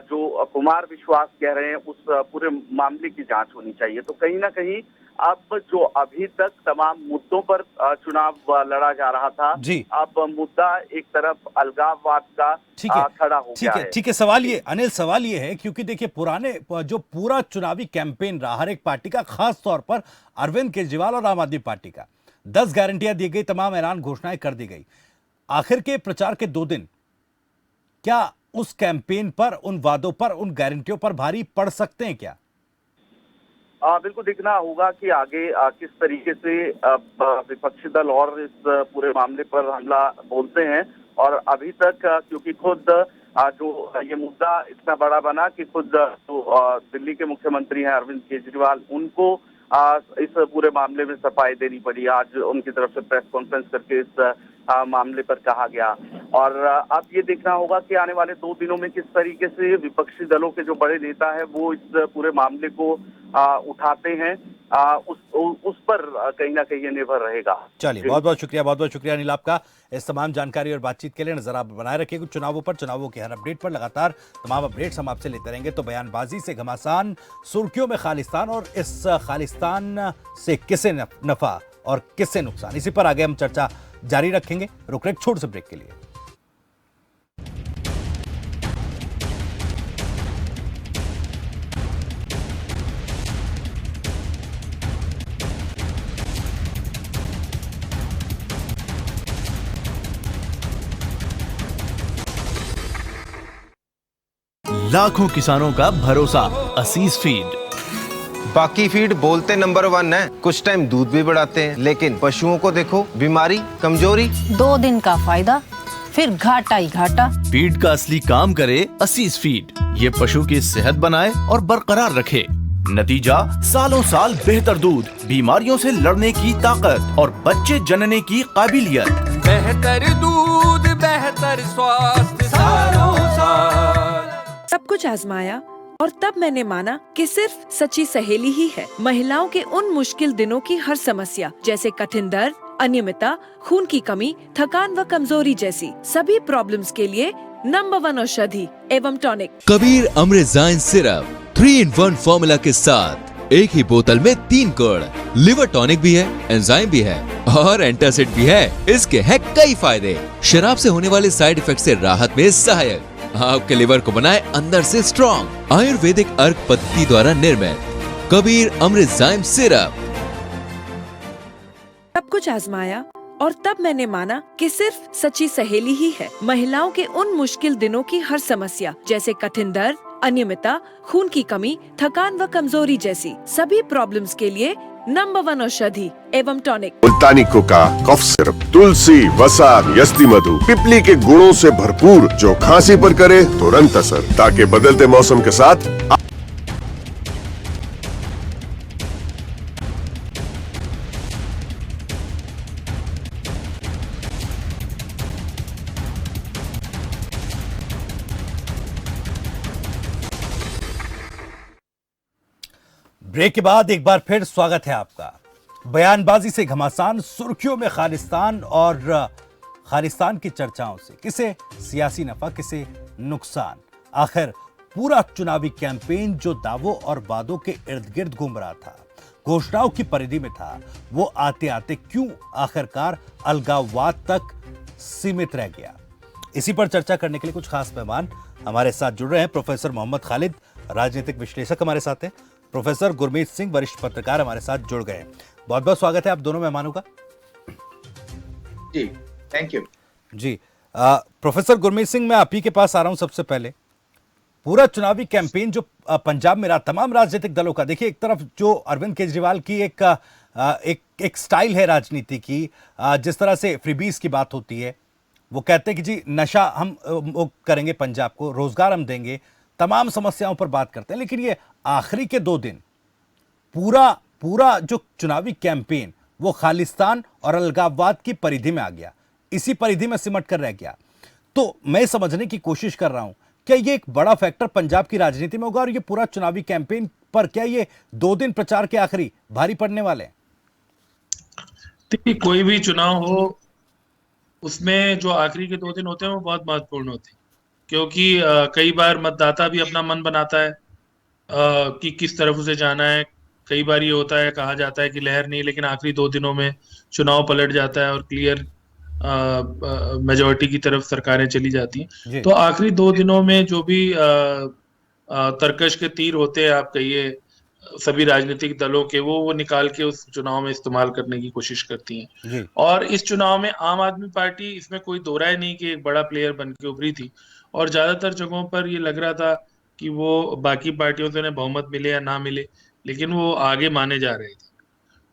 जो कुमार विश्वास कह रहे हैं उस पूरे मामले की जांच होनी चाहिए। तो कहीं ना कहीं अब जो अभी तक तमाम मुद्दों पर चुनाव लड़ा जा रहा था, अब मुद्दा एक तरफ अलगाववाद का खड़ा हो गया है। ठीक है, सवाल ये अनिल, सवाल ये है क्योंकि देखिए पुराने जो पूरा चुनावी कैंपेन रहा हर एक पार्टी का, खास तौर पर अरविंद केजरीवाल और आम आदमी पार्टी का, 10 गारंटियां दी गई, तमाम ऐलान घोषणाएं कर दी गई। आखिर के प्रचार के 2 दिन क्या उस कैंपेन पर, उन वादों पर, उन गारंटियों पर भारी पड़ सकते हैं क्या? बिल्कुल देखना होगा कि आगे किस तरीके से विपक्षी दल और इस पूरे मामले पर हमला बोलते हैं। और अभी तक क्योंकि खुद जो ये मुद्दा इतना बड़ा बना कि खुद जो दिल्ली के मुख्यमंत्री हैं अरविंद केजरीवाल, उनको इस पूरे मामले में सफाई देनी पड़ी। आज उनकी तरफ से प्रेस कॉन्फ्रेंस करके इस मामले पर कहा गया। और अब ये देखना होगा कि आने वाले 2 दिनों में किस तरीके से विपक्षी दलों के जो बड़े नेता हैं वो इस पूरे मामले को उठाते हैं, उस पर कहीं ना कहीं निर्भर रहेगा। चलिए, बहुत बहुत शुक्रिया अनिल आपका इस तमाम जानकारी और बातचीत के लिए। नजर आप बनाए रखिए कुछ चुनावों पर, चुनावों के हर अपडेट पर लगातार तमाम अपडेट्स हम आपसे लेते रहेंगे। तो बयानबाजी से घमासान, सुर्खियों में खालिस्तान, और इस खालिस्तान से किसे नफा और किससे नुकसान, इसी पर आगे हम चर्चा जारी रखेंगे। रुक रहे एक छोटे से ब्रेक के लिए। लाखों किसानों का भरोसा असीस फीड। बाकी फीड बोलते नंबर 1 है, कुछ टाइम दूध भी बढ़ाते हैं, लेकिन पशुओं को देखो, बीमारी, कमजोरी। 2 दिन का फायदा, फिर घाटा ही घाटा। फीड का असली काम करे असीस फीड। ये पशु की सेहत बनाए और बरकरार रखे। नतीजा सालों साल बेहतर दूध, बीमारियों से लड़ने की ताकत और बच्चे जनने की काबिलियत। बेहतर दूध, बेहतर स्वास्थ्य सालों साल। सब कुछ आजमाया और तब मैंने माना कि सिर्फ सच्ची सहेली ही है महिलाओं के उन मुश्किल दिनों की हर समस्या, जैसे कठिन दर्द, अनियमितता, खून की कमी, थकान व कमजोरी जैसी सभी प्रॉब्लम्स के लिए नंबर 1 औषधि एवं टॉनिक कबीर अमृतजाइन सिरप 3-in-1 फॉर्मूला के साथ एक ही बोतल में 3 गुण। लिवर टॉनिक भी है, एंजाइम भी है और एंटासिड भी है। इसके हैं कई फायदे। शराब से होने वाले साइड इफेक्ट से राहत में सहायक, आपके लिवर को बनाए अंदर से स्ट्रॉन्ग। आयुर्वेदिक अर्क पद्धति द्वारा निर्मित कबीर अमृतजाइम सिरप। सब कुछ आजमाया और तब मैंने माना कि सिर्फ सच्ची सहेली ही है महिलाओं के उन मुश्किल दिनों की हर समस्या, जैसे कठिन दर्द, अनियमितता, खून की कमी, थकान व कमजोरी जैसी सभी प्रॉब्लम्स के लिए नंबर 1 औषधि एवं टॉनिक। मुल्तानी कोका कफ सिरप, तुलसी, वसा, यस्ती मधु, पिपली के गुणों से भरपूर, जो खांसी पर करे तुरंत असर, ताकि बदलते मौसम के साथ। ब्रेक के बाद एक बार फिर स्वागत है आपका। बयानबाजी से घमासान, सुर्खियों में खालिस्तान और खालिस्तान की चर्चाओं से किसे सियासी नफा, किसे नुकसान। आखिर पूरा चुनावी कैंपेन जो दावों और वादों के इर्द गिर्द घूम रहा था, घोषणाओं की परिधि में था, वो आते आते क्यों आखिरकार अलगाववाद तक सीमित रह गया। इसी पर चर्चा करने के लिए कुछ खास मेहमान हमारे साथ जुड़ रहे हैं। प्रोफेसर मोहम्मद खालिद, राजनीतिक विश्लेषक हमारे साथ हैं। प्रोफेसर गुरमीत सिंह, वरिष्ठ पत्रकार हमारे साथ जुड़ गए हैं। बहुत बहुत स्वागत है आप दोनों मेहमानों का। जी, थैंक यू। जी, प्रोफेसर गुरमीत सिंह, मैं आप ही के पास आ रहा हूं। सबसे पहले पूरा चुनावी कैंपेन जो पंजाब में रहा तमाम राजनीतिक दलों का, देखिए एक तरफ जो अरविंद केजरीवाल की एक स्टाइल है राजनीति की, जिस तरह से फ्रीबीज की बात होती है, वो कहते हैं कि जी नशा हम वो करेंगे, पंजाब को रोजगार हम देंगे, तमाम समस्याओं पर बात करते हैं। लेकिन ये आखिरी के 2 दिन पूरा जो चुनावी कैंपेन वो खालिस्तान और अलगाववाद की परिधि में आ गया, इसी परिधि में सिमट कर रह गया। तो मैं समझने की कोशिश कर रहा हूं, क्या ये एक बड़ा फैक्टर पंजाब की राजनीति में होगा और ये पूरा चुनावी कैंपेन पर क्या ये 2 दिन प्रचार के आखिरी भारी पड़ने वाले हैं? देखिए, कोई भी चुनाव हो उसमें जो आखिरी के 2 दिन होते हैं वो बहुत महत्वपूर्ण होते हैं, क्योंकि कई बार मतदाता भी अपना मन बनाता है कि किस तरफ उसे जाना है। कई बार ये होता है, कहा जाता है कि लहर नहीं, लेकिन आखिरी 2 दिनों में चुनाव पलट जाता है और क्लियर मेजॉरिटी की तरफ सरकारें चली जाती हैं। तो आखिरी 2 दिनों में जो भी तरकश के तीर होते हैं, आप कहिए सभी राजनीतिक दलों के, वो निकाल के उस चुनाव में इस्तेमाल करने की कोशिश करती हैं। और इस चुनाव में आम आदमी पार्टी, इसमें कोई दो राय नहीं कि एक बड़ा प्लेयर बन के उभरी थी, और ज्यादातर जगहों पर ये लग रहा था कि वो बाकी पार्टियों से उन्हें बहुमत मिले या ना मिले, लेकिन वो आगे माने जा रहे थे।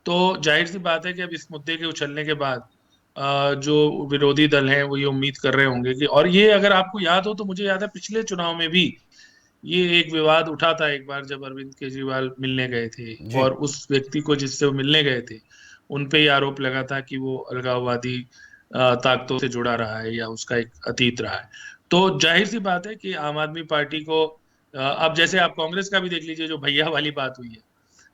तो जाहिर सी बात है कि अब इस मुद्दे के उछलने के बाद जो विरोधी दल हैं वो ये उम्मीद कर रहे होंगे कि, और ये अगर आपको याद हो तो मुझे याद है पिछले चुनाव में भी ये एक विवाद उठा था एक बार, जब अरविंद केजरीवाल मिलने गए थे और उस व्यक्ति को जिससे वो मिलने गए थे उन पे ये आरोप लगा था कि वो अलगाववादी ताकतों से जुड़ा रहा है या उसका एक अतीत रहा है। तो जाहिर सी बात है कि आम आदमी पार्टी को, अब जैसे आप कांग्रेस का भी देख लीजिए, जो भैया वाली बात हुई है,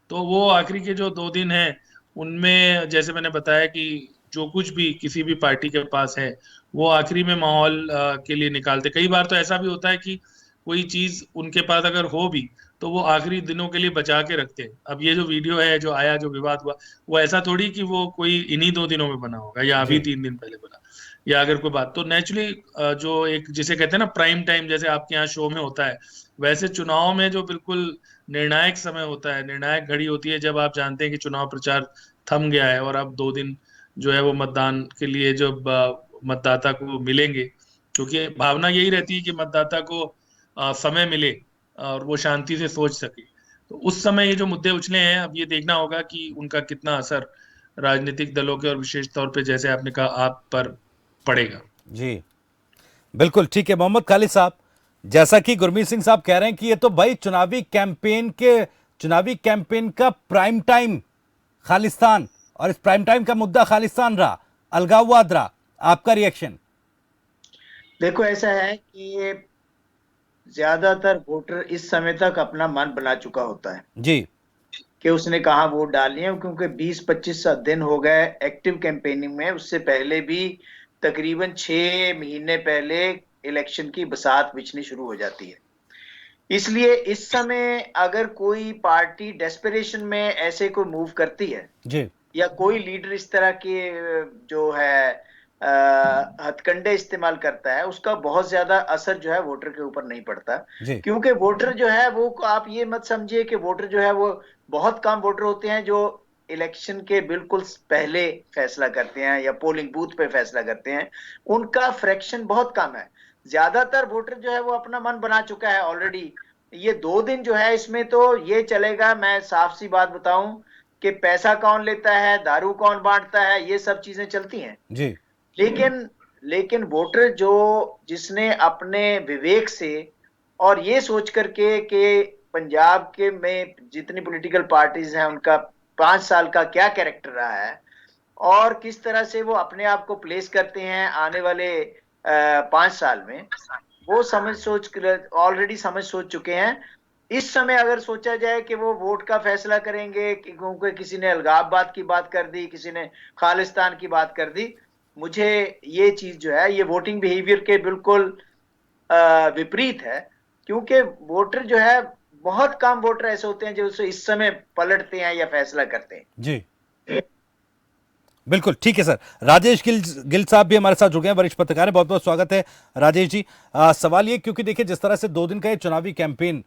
तो वो आखिरी के जो 2 दिन हैं उनमें जैसे मैंने बताया कि जो कुछ भी किसी भी पार्टी के पास है वो आखिरी में माहौल के लिए निकालते। कई बार तो ऐसा भी होता है कि कोई चीज उनके पास अगर हो भी तो वो आखिरी दिनों के लिए बचा के रखते हैं। अब ये जो वीडियो है जो आया, जो विवाद हुआ, वो ऐसा थोड़ी कि वो कोई इन्हीं 2 दिनों में बना होगा या अभी 3 दिन पहले बना, या अगर कोई बात, तो नेचुरली जो एक जिसे कहते हैं ना प्राइम टाइम, जैसे आपके यहाँ शो में होता है, वैसे चुनाव में जो बिल्कुल निर्णायक समय होता है, निर्णायक घड़ी होती है, जब आप जानते हैं कि चुनाव प्रचार थम गया है और अब 2 दिन जो है वो मतदान के लिए जब मतदाता को मिलेंगे, क्योंकि भावना यही रहती है कि मतदाता को समय मिले और वो शांति से सोच सके। तो उस समय ये जो मुद्दे उछले हैं, अब ये देखना होगा कि उनका कितना असर राजनीतिक दलों के और विशेष तौर पे जैसे आपने कहा आप पर पड़ेगा। जी बिल्कुल ठीक है मोहम्मद खालिद साहब, जैसा कि गुरमीत सिंह साहब कह रहे हैं कि ये तो भाई चुनावी कैंपेन का प्राइम टाइम खालिस्तान, और इस प्राइम टाइम का मुद्दा खालिस्तान रहा, अलगाववाद रहा। आपका रिएक्शन? देखो, ऐसा है कि ये ज्यादातर वोटर इस समय तक अपना मन बना चुका होता है जी कि उसने कहाँ वोट डालनी है, क्योंकि 20-25 दिन हो गए एक्टिव कैंपेनिंग में। उससे पहले भी तकरीबन 6 महीने पहले इलेक्शन की बसात बिछनी शुरू हो जाती है। इसलिए इस समय अगर कोई पार्टी डेस्परेशन में ऐसे कोई मूव करती है जी, या कोई लीडर इस तरह के जो है हथकंडे इस्तेमाल करता है, उसका बहुत ज्यादा असर जो है वोटर के ऊपर नहीं पड़ता, क्योंकि वोटर जो है वो, आप ये मत समझिए कि वोटर जो है वो बहुत कम वोटर होते हैं जो इलेक्शन के बिल्कुल पहले फैसला करते हैं या पोलिंग बूथ पे फैसला करते हैं, उनका फ्रैक्शन बहुत कम है। ज्यादातर वोटर जो है वो अपना मन बना चुका है ऑलरेडी। ये 2 दिन जो है इसमें तो ये चलेगा, मैं साफ सी बात बताऊं कि पैसा कौन लेता है, दारू कौन बांटता है, ये सब चीजें चलती हैं जी। लेकिन वोटर जिसने अपने विवेक से और ये सोच करके कि पंजाब के में जितनी पॉलिटिकल पार्टीज हैं उनका 5 साल का क्या कैरेक्टर रहा है और किस तरह से वो अपने आप को प्लेस करते हैं आने वाले 5 साल में, वो ऑलरेडी समझ सोच चुके हैं। इस समय अगर सोचा जाए कि वो वोट का फैसला करेंगे, क्योंकि किसी ने अलगाववाद की बात कर दी, किसी ने खालिस्तान की बात कर दी, मुझे ये चीज जो है ये वोटिंग बिहेवियर के बिल्कुल विपरीत है, क्योंकि वोटर जो है बहुत कम वोटर ऐसे होते हैं जो इस समय पलटते हैं या फैसला करते हैं। जी बिल्कुल ठीक है सर। राजेश गिल साहब भी हमारे साथ जुड़ गए हैं, वरिष्ठ पत्रकार हैं, बहुत बहुत स्वागत है राजेश जी। सवाल ये, क्योंकि देखिए जिस तरह से 2 दिन का ये चुनावी कैंपेन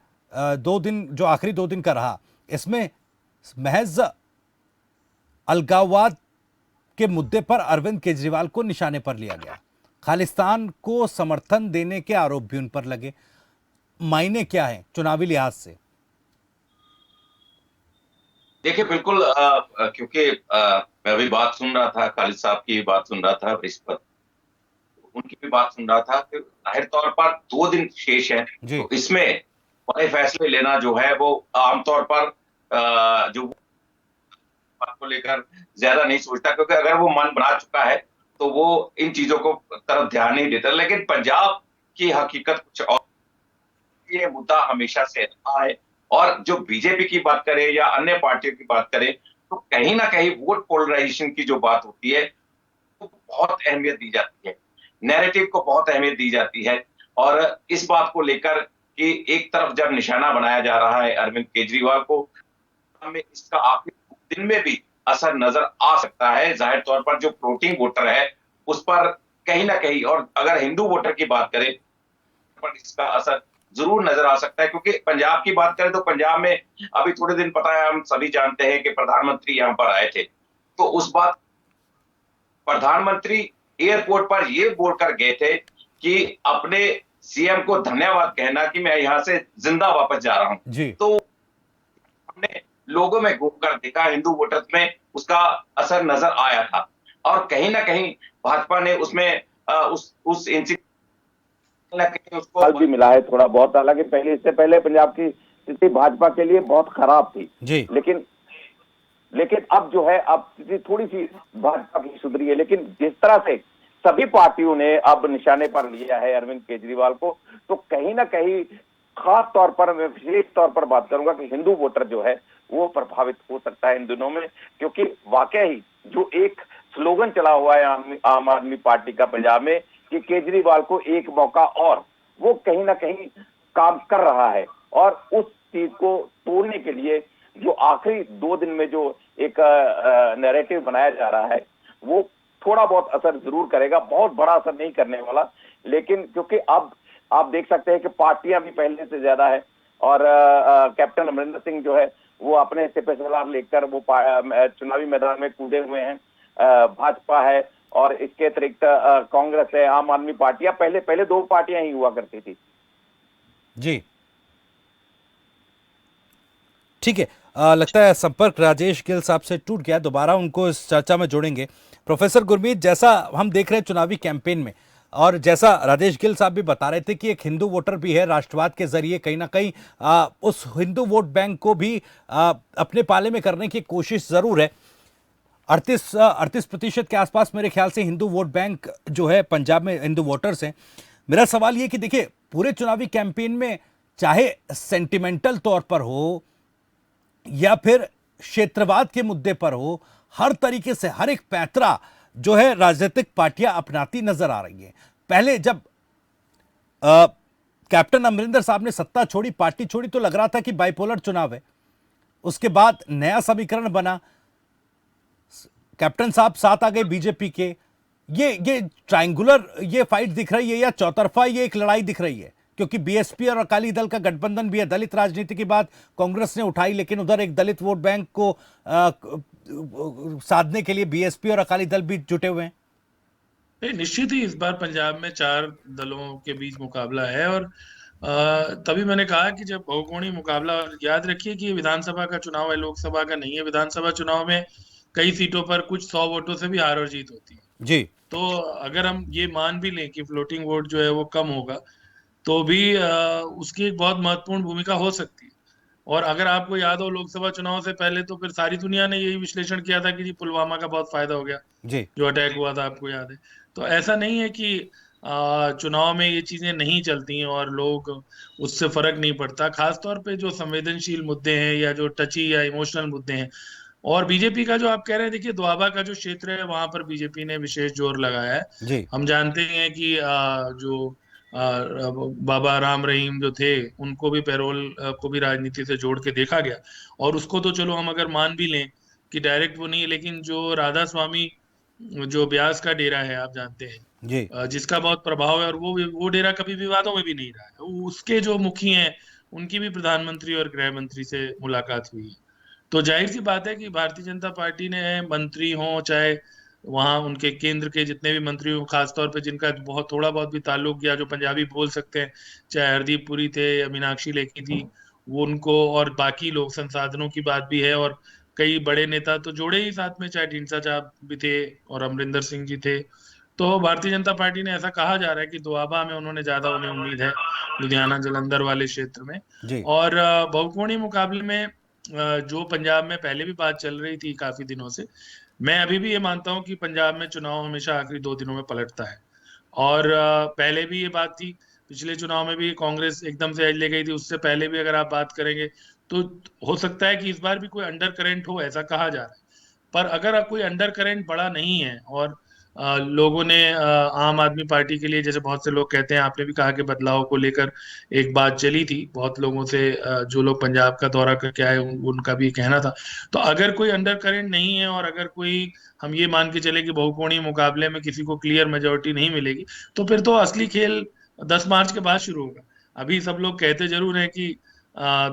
2 दिन जो आखिरी 2 दिन का रहा, इसमें महज अलगाववाद के मुद्दे पर अरविंद केजरीवाल को निशाने पर लिया गया, खालिस्तान को समर्थन देने के आरोप भी उन पर लगे। मायने क्या है चुनावी लिहाज से? देखिए बिल्कुल क्योंकि मैं अभी बात सुन रहा था, खालिद साहब की बात सुन रहा था, बृहस्पति उनकी भी बात सुन रहा था कि जाहिर तौर पर 2 दिन शेष है, तो इसमें बड़े फैसले लेना जो है वो आमतौर पर जो बात को लेकर ज्यादा नहीं सोचता, क्योंकि अगर वो मन बना चुका है तो वो इन चीजों को तरफ ध्यान नहीं देता। लेकिन पंजाब की हकीकत कुछ और, ये मुद्दा हमेशा से रहा है। और जो बीजेपी की बात करें या अन्य पार्टियों की बात करें, तो कहीं ना कहीं वोट पोलराइजेशन की जो बात होती है तो बहुत अहमियत दी जाती है, नैरेटिव को बहुत अहमियत दी जाती है। और इस बात को लेकर कि एक तरफ जब निशाना बनाया जा रहा है अरविंद केजरीवाल को, हमें इसका आखिरी दिन में भी असर नजर आ सकता है। जाहिर तौर पर जो फ्लोटिंग वोटर है उस पर कहीं ना कहीं, और अगर हिंदू वोटर की बात करें पर इसका असर जरूर नजर आ सकता है। क्योंकि पंजाब की बात करें तो पंजाब में अभी थोड़े दिन पता है, हम सभी जानते हैं कि प्रधानमंत्री यहाँ पर आए थे, तो उस बात प्रधानमंत्री एयरपोर्ट पर ये बोलकर गए थे कि अपने सीएम को धन्यवाद कहना कि मैं यहाँ से जिंदा वापस जा रहा हूँ। तो हमने लोगों में घूमकर देखा, हिंदू वोटर्स में उसका असर नजर आया था। और कहीं ना कहीं भाजपा ने उसमें उस इंसिडेंट उसको भी मिला है थोड़ा बहुत। हालांकि पहले, इससे पहले पंजाब की स्थिति भाजपा के लिए बहुत खराब थी जी। लेकिन अब जो है, अब स्थिति थोड़ी सी भाजपा की सुधरी है। लेकिन जिस तरह से सभी पार्टियों ने अब निशाने पर लिया है अरविंद केजरीवाल को, तो कहीं ना कहीं खास तौर पर, मैं विशेष तौर पर बात करूंगा कि हिंदू वोटर जो है वो प्रभावित हो सकता है इन दिनों में। क्योंकि वाकई ही जो एक स्लोगन चला हुआ है आम आदमी पार्टी का पंजाब में कि केजरीवाल को एक मौका और, वो कहीं ना कहीं काम कर रहा है। और उस चीज को तोड़ने के लिए जो आखिरी 2 दिन में जो एक नैरेटिव बनाया जा रहा है वो थोड़ा बहुत असर जरूर करेगा, बहुत बड़ा असर नहीं करने वाला। लेकिन क्योंकि अब आप देख सकते हैं कि पार्टियां भी पहले से ज्यादा है, और कैप्टन अमरिंदर सिंह जो है वो अपने सिपह सलार लेकर वो चुनावी मैदान में कूदे हुए हैं। भाजपा है और इसके अतिरिक्त कांग्रेस है, आम आदमी पार्टियां, पहले 2 पार्टियां ही हुआ करती थी। जी ठीक है, लगता है संपर्क राजेश गिल साहब से टूट गया, दोबारा उनको इस चर्चा में जोड़ेंगे। प्रोफेसर गुरमीत, जैसा हम देख रहे हैं चुनावी कैंपेन में, और जैसा राजेश गिल साहब भी बता रहे थे कि एक हिंदू वोटर भी है, राष्ट्रवाद के जरिए कहीं ना कहीं उस हिंदू वोट बैंक को भी अपने पाले में करने की कोशिश जरूर है। 38% के आसपास मेरे ख्याल से हिंदू वोट बैंक जो है पंजाब में हिंदू वोटर्स हैं। मेरा सवाल ये कि देखिए, पूरे चुनावी कैंपेन में चाहे सेंटिमेंटल तौर पर हो या फिर क्षेत्रवाद के मुद्दे पर हो, हर तरीके से हर एक पैतरा जो है राजनीतिक पार्टियां अपनाती नजर आ रही हैं। पहले जब कैप्टन अमरिंदर साहब ने सत्ता छोड़ी, पार्टी छोड़ी, तो लग रहा था कि बाइपोलर चुनाव है। उसके बाद नया समीकरण बना, कैप्टन साहब साथ आ गए बीजेपी के। ये ट्रायंगुलर ये फाइट दिख रही है या चौतरफा ये एक लड़ाई दिख रही है? क्योंकि बीएसपी और अकाली दल का गठबंधन भी है। दलित राजनीति की बात कांग्रेस ने उठाई, लेकिन उधर एक दलित वोट बैंक को साधने के लिए बीएसपी और अकाली दल भी जुटे हुए हैं। निश्चित ही इस बार पंजाब में 4 दलों के बीच मुकाबला है। और तभी मैंने कहा कि जब बहुकोणीय मुकाबला, याद रखिए कि ये विधानसभा का चुनाव है, लोकसभा का नहीं है। विधानसभा चुनाव में कई सीटों पर कुछ 100 वोटों से भी हार और जीत होती है जी। तो अगर हम ये मान भी लें कि फ्लोटिंग वोट जो है वो कम होगा, तो भी उसकी एक बहुत महत्वपूर्ण भूमिका हो सकती है। और अगर आपको याद हो, लोकसभा चुनाव से पहले तो फिर सारी दुनिया ने यही विश्लेषण किया था कि जी पुलवामा का बहुत फायदा हो गया जी, जो अटैक हुआ था, आपको याद है। तो ऐसा नहीं है कि चुनाव में ये चीजें नहीं चलती हैं और लोग उससे फर्क नहीं पड़ता, खासतौर पे जो संवेदनशील मुद्दे हैं या जो टची या इमोशनल मुद्दे हैं। और बीजेपी का जो आप कह रहे हैं, देखिए दोआबा का जो क्षेत्र है वहां पर बीजेपी ने विशेष जोर लगाया है जी। हम जानते हैं कि जो बाबा राम रहीम जो थे उनको भी पैरोल को भी राजनीति से जोड़ के देखा गया। और उसको तो चलो हम अगर मान भी लें कि डायरेक्ट वो नहीं है, लेकिन जो राधा स्वामी जो ब्यास का डेरा है आप जानते हैं जी, जिसका बहुत प्रभाव है, और वो डेरा कभी विवादों में भी नहीं रहा है। उसके जो मुखी हैं उनकी भी प्रधानमंत्री और गृह मंत्री से मुलाकात हुई। तो जाहिर सी बात है कि भारतीय जनता पार्टी ने मंत्री हो चाहे वहाँ उनके केंद्र के जितने भी मंत्री हो, खासतौर पे जिनका बहुत थोड़ा बहुत भी ताल्लुक या जो पंजाबी बोल सकते हैं, चाहे हरदीप पुरी थे या मीनाक्षी लेखी थी, वो उनको, और बाकी लोग, संसाधनों की बात भी है, और कई बड़े नेता तो जोड़े ही साथ में, चाहे ढींडसा साहब भी थे और अमरिंदर सिंह जी थे। तो भारतीय जनता पार्टी ने, ऐसा कहा जा रहा है कि दोआबा में उन्होंने ज्यादा, उन्हें उम्मीद है लुधियाना जलंधर वाले क्षेत्र में। जी। और बहुकोणीय मुकाबले में जो पंजाब में पहले भी बात चल रही थी काफी दिनों से, मैं अभी भी ये मानता हूं कि पंजाब में चुनाव हमेशा आखिरी 2 दिनों में पलटता है। और पहले भी ये बात थी, पिछले चुनाव में भी कांग्रेस एकदम से एज ले गई थी, उससे पहले भी अगर आप बात करेंगे तो हो सकता है कि इस बार भी कोई अंडर करंट हो, ऐसा कहा जा रहा है। पर अगर कोई अंडर करंट बड़ा नहीं है और लोगों ने आम आदमी पार्टी के लिए, जैसे बहुत से लोग कहते हैं, आपने भी कहा कि बदलाव को लेकर एक बात चली थी बहुत लोगों से, जो लोग पंजाब का दौरा करके आए उनका भी कहना था। तो अगर कोई अंडर करंट नहीं है और अगर कोई, हम ये मान के चले कि बहुकोणीय मुकाबले में किसी को क्लियर मेजोरिटी नहीं मिलेगी, तो फिर तो असली खेल 10 मार्च के बाद शुरू होगा। अभी सब लोग कहते जरूर है कि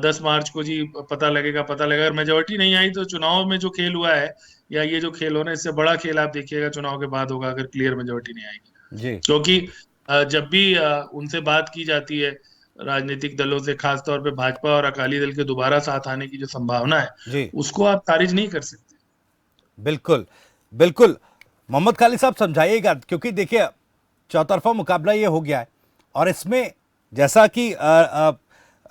10 मार्च को जी पता लगेगा। अगर मेजोरिटी नहीं आई तो चुनाव में जो खेल हुआ है या ये जो खेल होना, इससे बड़ा खेल आप देखिएगा चुनाव के बाद होगा, अगर क्लियर मेजोरिटी नहीं आएगी। जी। क्योंकि जब भी उनसे बात की जाती है राजनीतिक दलों से, खासतौर पे भाजपा और अकाली दल के दोबारा साथ आने की जो संभावना है, जी, उसको आप खारिज नहीं कर सकते। बिल्कुल बिल्कुल। मोहम्मद खालिद साहब समझाइएगा, क्योंकि देखिए चौतरफा मुकाबला ये हो गया है और इसमें जैसा कि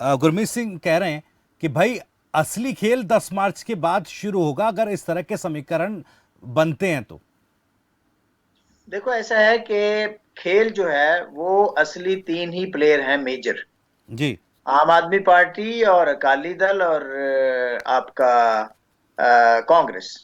गुरमीत सिंह कह रहे हैं कि भाई असली खेल 10 मार्च के बाद शुरू होगा, अगर इस तरह के समीकरण बनते हैं तो। देखो ऐसा है कि खेल जो है वो असली 3 ही प्लेयर हैं मेजर जी, आम आदमी पार्टी और अकाली दल और आपका कांग्रेस।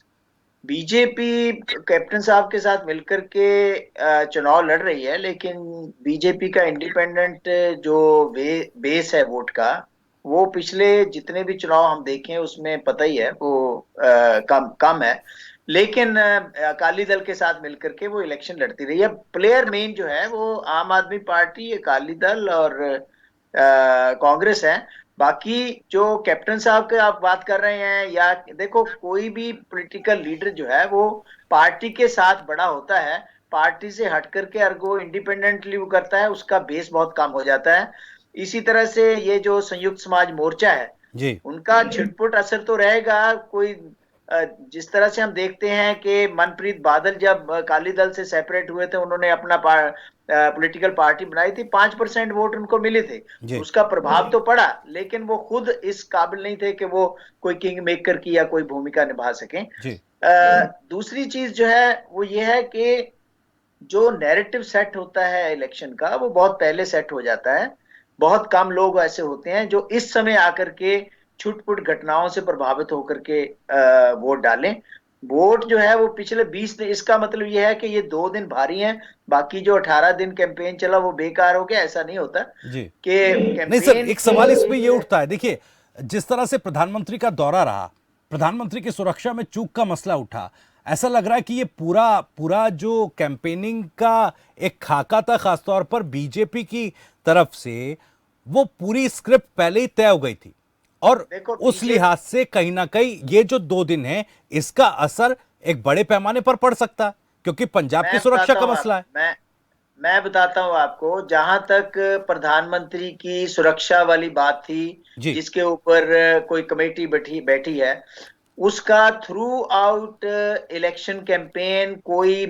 बीजेपी कैप्टन साहब के साथ मिलकर के चुनाव लड़ रही है, लेकिन बीजेपी का इंडिपेंडेंट जो बेस है वोट का, वो पिछले जितने भी चुनाव हम देखें उसमें पता ही है वो कम है। लेकिन अकाली दल के साथ मिलकर के वो इलेक्शन लड़ती रही है। प्लेयर मेन जो है वो आम आदमी पार्टी, अकाली दल और कांग्रेस है। बाकी जो कैप्टन साहब के आप बात कर रहे हैं, या देखो कोई भी पॉलिटिकल लीडर जो है वो पार्टी के साथ बड़ा होता है, पार्टी से हट करके अगर वो इंडिपेंडेंटली वो करता है, उसका बेस बहुत कम हो जाता है। इसी तरह से ये जो संयुक्त समाज मोर्चा है जी, उनका छिटपुट असर तो रहेगा। कोई जिस तरह से हम देखते हैं कि मनप्रीत बादल जब अकाली दल से सेपरेट हुए थे, उन्होंने अपना पॉलिटिकल पार्टी बनाई थी, 5% वोट उनको मिले थे, उसका प्रभाव तो पड़ा, लेकिन वो खुद इस काबिल नहीं थे कि वो कोई किंग मेकर की या कोई भूमिका निभा सकें। दूसरी चीज जो है वो ये है कि जो नैरेटिव सेट होता है इलेक्शन का, वो बहुत पहले सेट हो जाता है। बहुत कम लोग ऐसे होते हैं जो इस समय आकर के छुटपुट घटनाओं से प्रभावित होकर के वोट डालें। वोट जो है वो पिछले 20 दिन, इसका मतलब ये है कि ये 2 दिन भारी हैं, बाकी जो 18 दिन कैंपेन चला वो बेकार हो गया, ऐसा नहीं होता कि नहीं सर, एक सवाल इसमें ये उठता है, देखिए जिस तरह से प्रधानमंत्री का दौरा रहा, प्रधानमंत्री की सुरक्षा में चूक का मसला उठा, ऐसा लग रहा है कि ये पूरा जो कैंपेनिंग का एक खाका था, खासतौर पर बीजेपी की तरफ से, वो पूरी स्क्रिप्ट पहले ही तय हो गई थी। और उस लिहाज से कहीं ना कहीं ये जो 2 दिन है, इसका असर एक बड़े पैमाने पर पड़ सकता है, क्योंकि पंजाब की सुरक्षा का मसला है। मैं बताता हूं आपको, जहां तक प्रधानमंत्री की सुरक्षा वाली बात थी, जिसके ऊपर कोई कमेटी बैठी है, उसका थ्रू आउट इलेक्शन कैंपेन कोई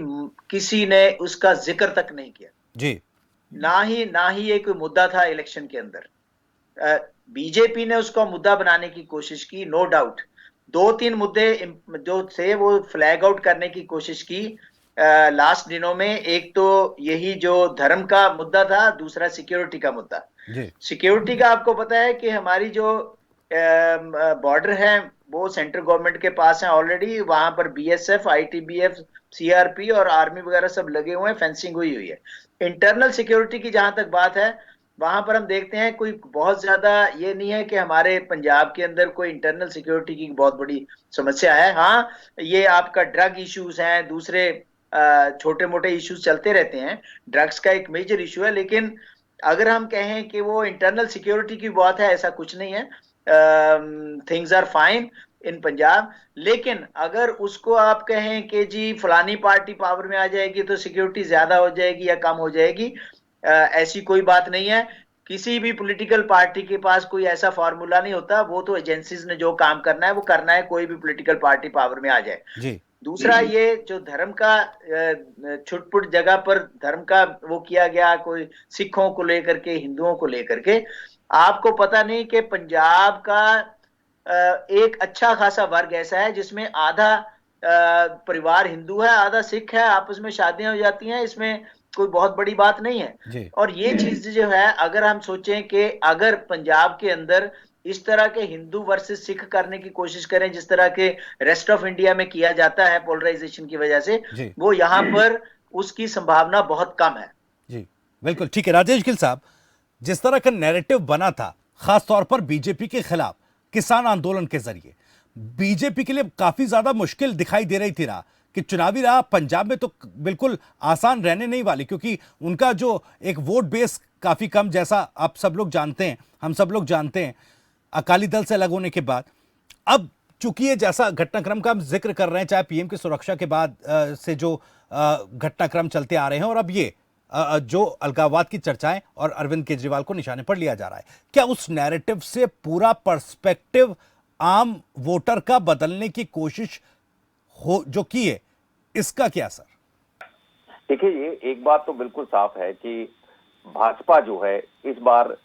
किसी ने उसका जिक्र तक नहीं किया जी। ना ही एक मुद्दा था इलेक्शन के अंदर। बीजेपी ने उसको मुद्दा बनाने की कोशिश की, नो डाउट। 2-3 मुद्दे जो थे वो फ्लैग आउट करने की कोशिश की लास्ट दिनों में। एक तो यही जो धर्म का मुद्दा था, दूसरा सिक्योरिटी का मुद्दा। सिक्योरिटी का आपको पता है कि हमारी जो बॉर्डर है वो सेंट्रल गवर्नमेंट के पास है ऑलरेडी, वहां पर बीएसएफ, आईटीबीएफ, सीआरपी और आर्मी वगैरह सब लगे हुए हैं, फेंसिंग हुई है। इंटरनल सिक्योरिटी की जहां तक बात है, वहां पर हम देखते हैं कोई बहुत ज्यादा ये नहीं है कि हमारे पंजाब के अंदर कोई इंटरनल सिक्योरिटी की बहुत बड़ी समस्या है। हाँ, ये आपका ड्रग इश्यूज हैं, दूसरे छोटे मोटे इश्यूज चलते रहते हैं, ड्रग्स का एक मेजर इशू है, लेकिन अगर हम कहें कि वो इंटरनल सिक्योरिटी की बात है, ऐसा कुछ नहीं है। Things are fine. In Punjab. लेकिन अगर उसको आप कहें कि जी फलानी पार्टी पावर में आ जाएगी तो सिक्योरिटी ज्यादा हो जाएगी या कम हो जाएगी, ऐसी कोई बात नहीं है। किसी भी पॉलिटिकल पार्टी के पास कोई ऐसा फार्मूला नहीं होता, वो तो एजेंसीज ने जो काम करना है वो करना है, कोई भी पॉलिटिकल पार्टी पावर में आ जाए। जी। दूसरा, ये जो धर्म का छुटपुट जगह पर धर्म का वो किया गया, कोई सिखों को लेकर के, हिंदुओं को लेकर के, आपको पता नहीं कि पंजाब का एक अच्छा खासा वर्ग ऐसा है जिसमें आधा परिवार हिंदू है, आधा सिख है, आपस में शादियां हो जाती हैं, इसमें कोई बहुत बड़ी बात नहीं है। और ये चीज जो है, अगर हम सोचें कि अगर पंजाब के अंदर इस तरह के हिंदू वर्सेस सिख करने की कोशिश करें जिस तरह के रेस्ट ऑफ इंडिया में किया जाता है पोलराइजेशन की वजह से, वो यहाँ पर उसकी संभावना बहुत कम है। जी बिल्कुल ठीक है। राजेश गिल साहब, जिस तरह का नैरेटिव बना था खासतौर पर बीजेपी के खिलाफ किसान आंदोलन के जरिए, बीजेपी के लिए काफी ज्यादा मुश्किल दिखाई दे रही थी ना कि चुनावी राह पंजाब में तो बिल्कुल आसान रहने नहीं वाली, क्योंकि उनका जो एक वोट बेस काफी कम, जैसा आप सब लोग जानते हैं, हम सब लोग जानते हैं, अकाली दल से अलग होने के बाद। अब चूंकि ये जैसा घटनाक्रम का हम जिक्र कर रहे हैं, चाहे पीएम की सुरक्षा के बाद से जो घटनाक्रम चलते आ रहे हैं, और अब ये जो अलगाववाद की चर्चाएं और अरविंद केजरीवाल को निशाने पर लिया जा रहा है, क्या उस नैरेटिव से पूरा पर्सपेक्टिव आम वोटर का बदलने की कोशिश हो जो की है, इसका क्या असर? देखिए, ये एक बात तो बिल्कुल साफ है कि भाजपा जो है इस बार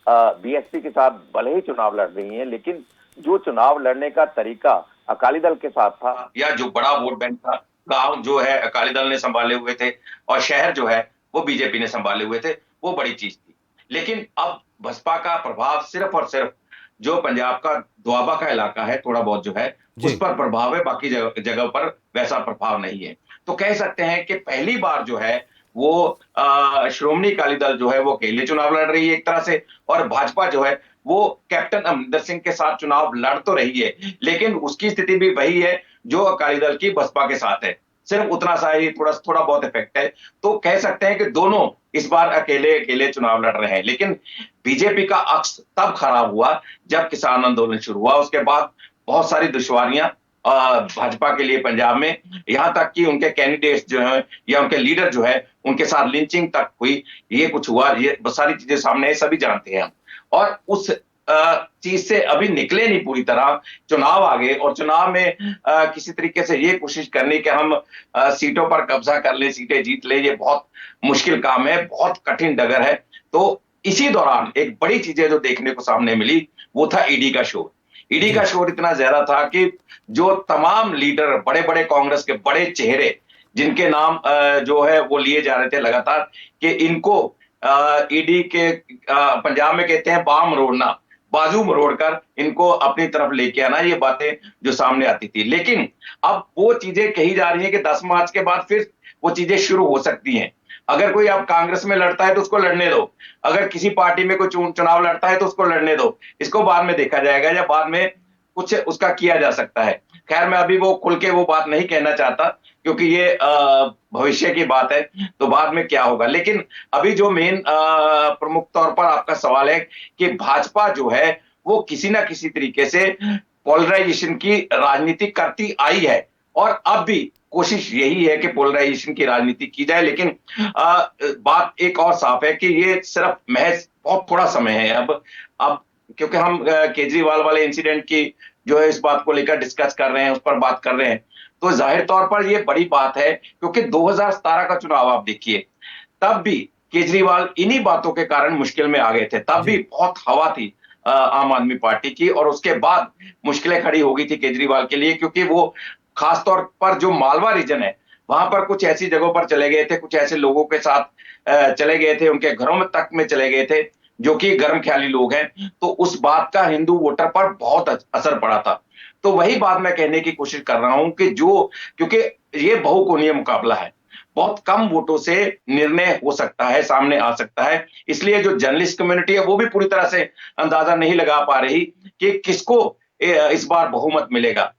बीएसपी के साथ भले ही चुनाव लड़ रही है, लेकिन जो चुनाव लड़ने का तरीका अकाली दल के साथ था, या जो बड़ा वोट बैंक था, गांव जो है अकाली दल ने संभाले हुए थे और शहर जो है वो बीजेपी ने संभाले हुए थे, वो बड़ी चीज थी। लेकिन अब बसपा का प्रभाव सिर्फ और सिर्फ जो पंजाब का दोआबा का इलाका है, थोड़ा बहुत जो है उस पर प्रभाव है, बाकी जगह पर वैसा प्रभाव नहीं है। तो कह सकते हैं कि पहली बार जो है वो श्रोमणी अकाली दल जो है वो अकेले चुनाव लड़ रही है एक तरह से, और भाजपा जो है वो कैप्टन अमरिंदर सिंह के साथ चुनाव लड़ तो रही है, लेकिन उसकी स्थिति भी वही है जो अकाली दल की बसपा के साथ है, सिर्फ उतना सा ही थोड़ा बहुत इफेक्ट है। तो कह सकते हैं कि दोनों इस बार अकेले चुनाव लड़ रहे हैं। लेकिन बीजेपी का अक्स तब खराब हुआ जब किसान आंदोलन शुरू हुआ, उसके बाद बहुत सारी दुश्वारियां भाजपा के लिए पंजाब में, यहां तक कि उनके कैंडिडेट्स जो हैं या उनके लीडर जो है उनके साथ लिंचिंग तक हुई, ये कुछ हुआ, ये बहुत सारी चीजें सामने है, सभी जानते हैं हम। और उस चीज से अभी निकले नहीं पूरी तरह, चुनाव आ गए और चुनाव में किसी तरीके से ये कोशिश करनी कि हम सीटों पर कब्जा कर लें, सीटें जीत लें, ये बहुत मुश्किल काम है, बहुत कठिन डगर है। तो इसी दौरान एक बड़ी चीजें जो देखने को सामने मिली वो था ईडी का शोर। ईडी का शोर इतना ज्यादा था कि जो तमाम लीडर, बड़े बड़े कांग्रेस के बड़े चेहरे जिनके नाम जो है वो लिए जा रहे थे लगातार कि इनको ईडी के पंजाब में कहते हैं बाम मरोड़ना, बाजू मरोड़कर इनको अपनी तरफ लेके आना, ये बातें जो सामने आती थी। लेकिन अब वो चीजें कही जा रही हैं कि 10 मार्च के बाद फिर वो चीजें शुरू हो सकती हैं। अगर कोई अब कांग्रेस में लड़ता है तो उसको लड़ने दो, अगर किसी पार्टी में कोई चुनाव लड़ता है तो उसको लड़ने दो, इसको बाद में देखा जाएगा या बाद में कुछ उसका किया जा सकता है। खैर, मैं अभी वो खुल के वो बात नहीं कहना चाहता क्योंकि ये भविष्य की बात है, तो बाद में क्या होगा। लेकिन अभी जो मेन प्रमुख तौर पर आपका सवाल है कि भाजपा जो है वो किसी ना किसी तरीके से पोलराइजेशन की राजनीति करती आई है और अब भी कोशिश यही है कि पोलराइजेशन की राजनीति की जाए। लेकिन बात एक और साफ है कि ये सिर्फ महज बहुत थोड़ा समय है अब क्योंकि हम केजरीवाल वाले इंसिडेंट की जो है इस बात को लेकर डिस्कस कर रहे हैं, उस पर बात कर रहे हैं, तो जाहिर तौर पर ये बड़ी बात है क्योंकि 2017 का चुनाव आप देखिए, तब भी केजरीवाल इन्हीं बातों के कारण मुश्किल में आ गए थे। तब भी बहुत हवा थी आम आदमी पार्टी की और उसके बाद मुश्किलें खड़ी हो गई थी केजरीवाल के लिए, क्योंकि वो खासतौर पर जो मालवा रीजन है वहां पर कुछ ऐसी जगहों पर चले गए थे, कुछ ऐसे लोगों के साथ चले गए थे, उनके घरों में तक में चले गए थे जो कि गर्म ख्याली लोग हैं। तो उस बात का हिंदू वोटर पर बहुत असर पड़ा था। तो वही बात मैं कहने की कोशिश कर रहा हूं कि क्योंकि ये बहुकोणीय मुकाबला है, बहुत कम वोटों से निर्णय हो सकता है, सामने आ सकता है, इसलिए जो जर्नलिस्ट कम्युनिटी है वो भी पूरी तरह से अंदाजा नहीं लगा पा रही कि किसको इस बार बहुमत मिलेगा।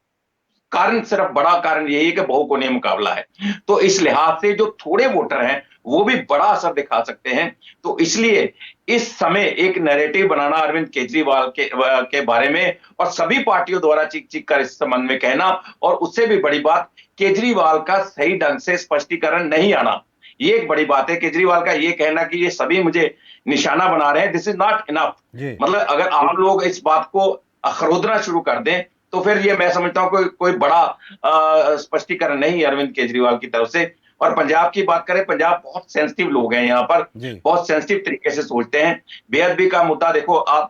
कारण सिर्फ बड़ा कारण यही है कि बहुकोणीय मुकाबला है। तो इस लिहाज से जो थोड़े वोटर हैं वो भी बड़ा असर दिखा सकते हैं। तो इसलिए इस समय एक नैरेटिव बनाना अरविंद केजरीवाल के बारे में और सभी पार्टियों द्वारा चीख चीख कर इस संबंध में कहना, और उससे भी बड़ी बात केजरीवाल का सही ढंग से स्पष्टीकरण नहीं आना, ये एक बड़ी बात है। केजरीवाल का ये कहना कि ये सभी मुझे निशाना बना रहे हैं, दिस इज नॉट इनफ। मतलब अगर आम लोग इस बात को खरोदना शुरू कर दें तो फिर ये मैं समझता हूं कोई बड़ा स्पष्टीकरण नहीं है अरविंद केजरीवाल की तरफ से। और पंजाब की बात करें, पंजाब बहुत सेंसिटिव लोग हैं, यहाँ पर बहुत सेंसिटिव तरीके से सोचते हैं। बेअदबी का मुद्दा देखो आप,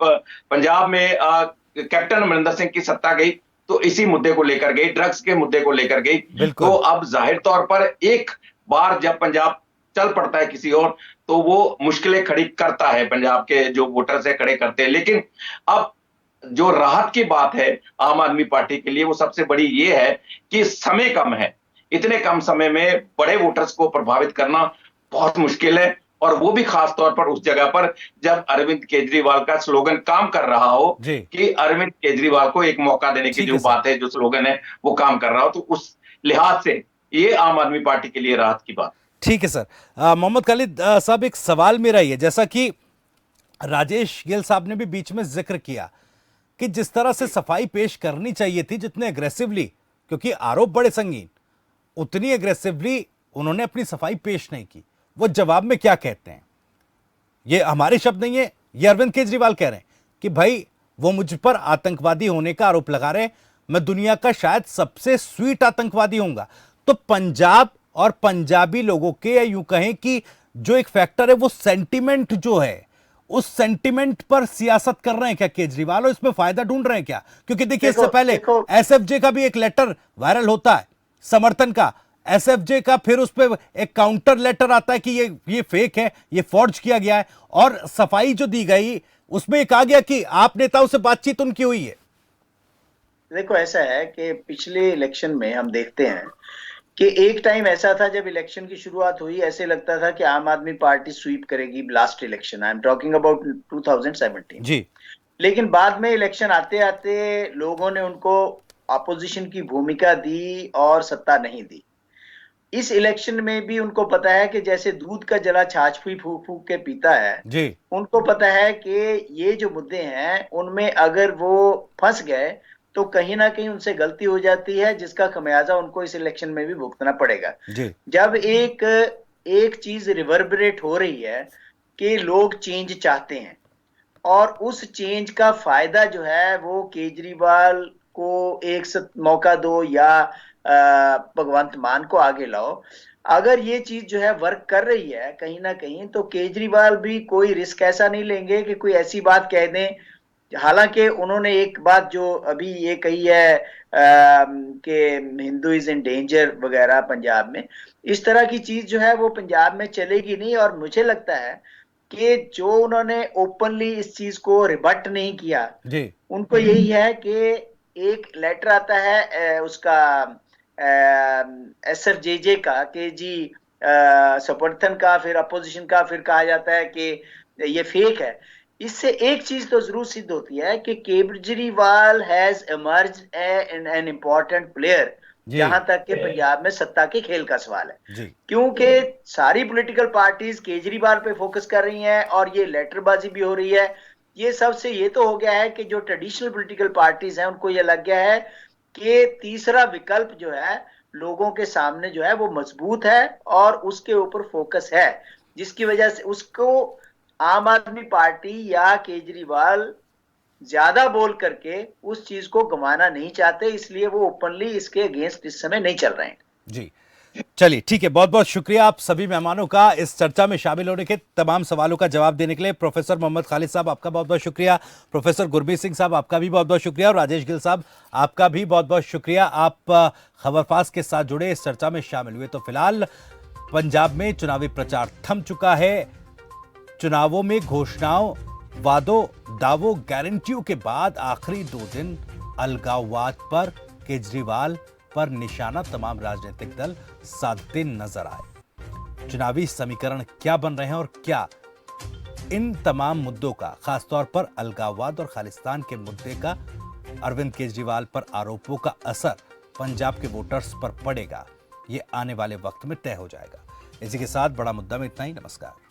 पंजाब में कैप्टन अमरिंदर सिंह की सत्ता गई तो इसी मुद्दे को लेकर गई, ड्रग्स के मुद्दे को लेकर गई। तो अब जाहिर तौर पर एक बार जब पंजाब चल पड़ता है किसी और, तो वो मुश्किलें खड़ी करता है, पंजाब के जो वोटर्स है खड़े करते हैं। लेकिन अब जो राहत की बात है आम आदमी पार्टी के लिए, वो सबसे बड़ी ये है कि समय कम है। इतने कम समय में बड़े वोटर्स को प्रभावित करना बहुत मुश्किल है, और वो भी खास तौर पर उस जगह पर जब अरविंद केजरीवाल का स्लोगन काम कर रहा हो, कि अरविंद केजरीवाल को एक मौका देने की जो बात है, जो स्लोगन है वो काम कर रहा हो। तो उस लिहाज से ये आम आदमी पार्टी के लिए राहत की बात। ठीक है सर। मोहम्मद खालिद साहब, एक सवाल मेरा ये, जैसा कि राजेश गिल साहब ने भी बीच में जिक्र किया कि जिस तरह से सफाई पेश करनी चाहिए थी, जितने एग्रेसिवली, क्योंकि आरोप बड़े संगीन, उतनी एग्रेसिवली उन्होंने अपनी सफाई पेश नहीं की। वो जवाब में क्या कहते हैं, ये हमारे शब्द नहीं है, ये अरविंद केजरीवाल कह रहे हैं कि भाई वो मुझ पर आतंकवादी होने का आरोप लगा रहे हैं, मैं दुनिया का शायद सबसे स्वीट आतंकवादी होऊंगा। तो पंजाब और पंजाबी लोगों के, या यूं कहें कि जो एक फैक्टर है वो सेंटिमेंट जो है, उस सेंटिमेंट पर सियासत कर रहे हैं क्या केजरीवाल, और इसमें फायदा ढूंढ रहे हैं क्या? क्योंकि देखिए, इससे पहले एसएफजे का भी एक लेटर वायरल होता है समर्थन का, एसएफजे का, फिर उस पर एक काउंटर लेटर आता है कि ये फेक है, ये फॉर्ज किया गया है, और सफाई जो दी गई उसमें एक आ गया कि आप नेताओं से बातचीत उनकी हुई है। देखो, ऐसा है कि पिछले इलेक्शन में हम देखते हैं कि एक टाइम ऐसा था जब इलेक्शन की शुरुआत हुई, ऐसे लगता था कि आम आदमी पार्टी स्वीप करेगी last election, I am talking about 2017 जी। लेकिन बाद में इलेक्शन आते आते लोगों ने उनको अपोजिशन की भूमिका दी और सत्ता नहीं दी। इस इलेक्शन में भी उनको पता है कि जैसे दूध का जला छाछ फूक फूक के पीता है जी। उनको पता है कि ये जो मुद्दे हैं उनमें अगर वो फंस गए तो कहीं ना कहीं उनसे गलती हो जाती है, जिसका खमियाजा उनको इस इलेक्शन में भी भुगतना पड़ेगा जी। जब एक चीज रिवर्बरेट हो रही है कि लोग चेंज चाहते हैं, और उस चेंज का फायदा जो है वो केजरीवाल को एक मौका दो या भगवंत मान को आगे लाओ, अगर ये चीज जो है वर्क कर रही है कहीं ना कहीं, तो केजरीवाल भी कोई रिस्क ऐसा नहीं लेंगे कि कोई ऐसी बात कह दें। हालांकि उन्होंने एक बात जो अभी ये कही है कि हिंदू इज इन डेंजर वगैरह पंजाब में, इस तरह की चीज जो है वो पंजाब में चलेगी नहीं। और मुझे लगता है कि जो उन्होंने ओपनली इस चीज को रिबट नहीं किया जी। उनको यही है कि एक लेटर आता है उसका एसएफजेजे का कि जी समर्थन का, फिर अपोजिशन का, फिर कहा जाता है कि ये फेक है। इससे एक चीज तो जरूर सिद्ध होती है कि Kejriwal has emerged an important player, जहां तक के पंजाब में सत्ता के खेल का सवाल है, क्योंकि सारी पॉलिटिकल पार्टीज केजरीवाल पे फोकस कर रही हैं और ये लेटरबाजी भी हो रही है। ये सबसे ये तो हो गया है कि जो ट्रेडिशनल पॉलिटिकल पार्टीज हैं उनको ये लग गया है कि तीसरा विकल्प जो है लोगों के सामने जो है वो मजबूत है और उसके ऊपर फोकस है, जिसकी वजह से उसको आम आदमी पार्टी या केजरीवाल ज्यादा बोल करके उस चीज को गंवाना नहीं चाहते, इसलिए वो ओपनली इसके अगेंस्ट इस समय नहीं चल रहे हैं जी। चलिए ठीक है, बहुत बहुत शुक्रिया आप सभी मेहमानों का इस चर्चा में शामिल होने के, तमाम सवालों का जवाब देने के लिए। प्रोफेसर मोहम्मद खालिद साहब आपका बहुत बहुत शुक्रिया, प्रोफेसर गुरमीत सिंह साहब आपका भी बहुत बहुत शुक्रिया, और राजेश गिल साहब आपका भी बहुत बहुत शुक्रिया। आप खबरफाज के साथ जुड़े, इस चर्चा में शामिल हुए। तो फिलहाल पंजाब में चुनावी प्रचार थम चुका है। चुनावों में घोषणाओं, वादों, दावों, गारंटियों के बाद आखिरी 2 दिन अलगाववाद पर, केजरीवाल पर निशाना तमाम राजनीतिक दल साधते नजर आए। चुनावी समीकरण क्या बन रहे हैं और क्या इन तमाम मुद्दों का, खासतौर पर अलगाववाद और खालिस्तान के मुद्दे का, अरविंद केजरीवाल पर आरोपों का असर पंजाब के वोटर्स पर पड़ेगा, ये आने वाले वक्त में तय हो जाएगा। इसी के साथ बड़ा मुद्दा में इतना ही। नमस्कार।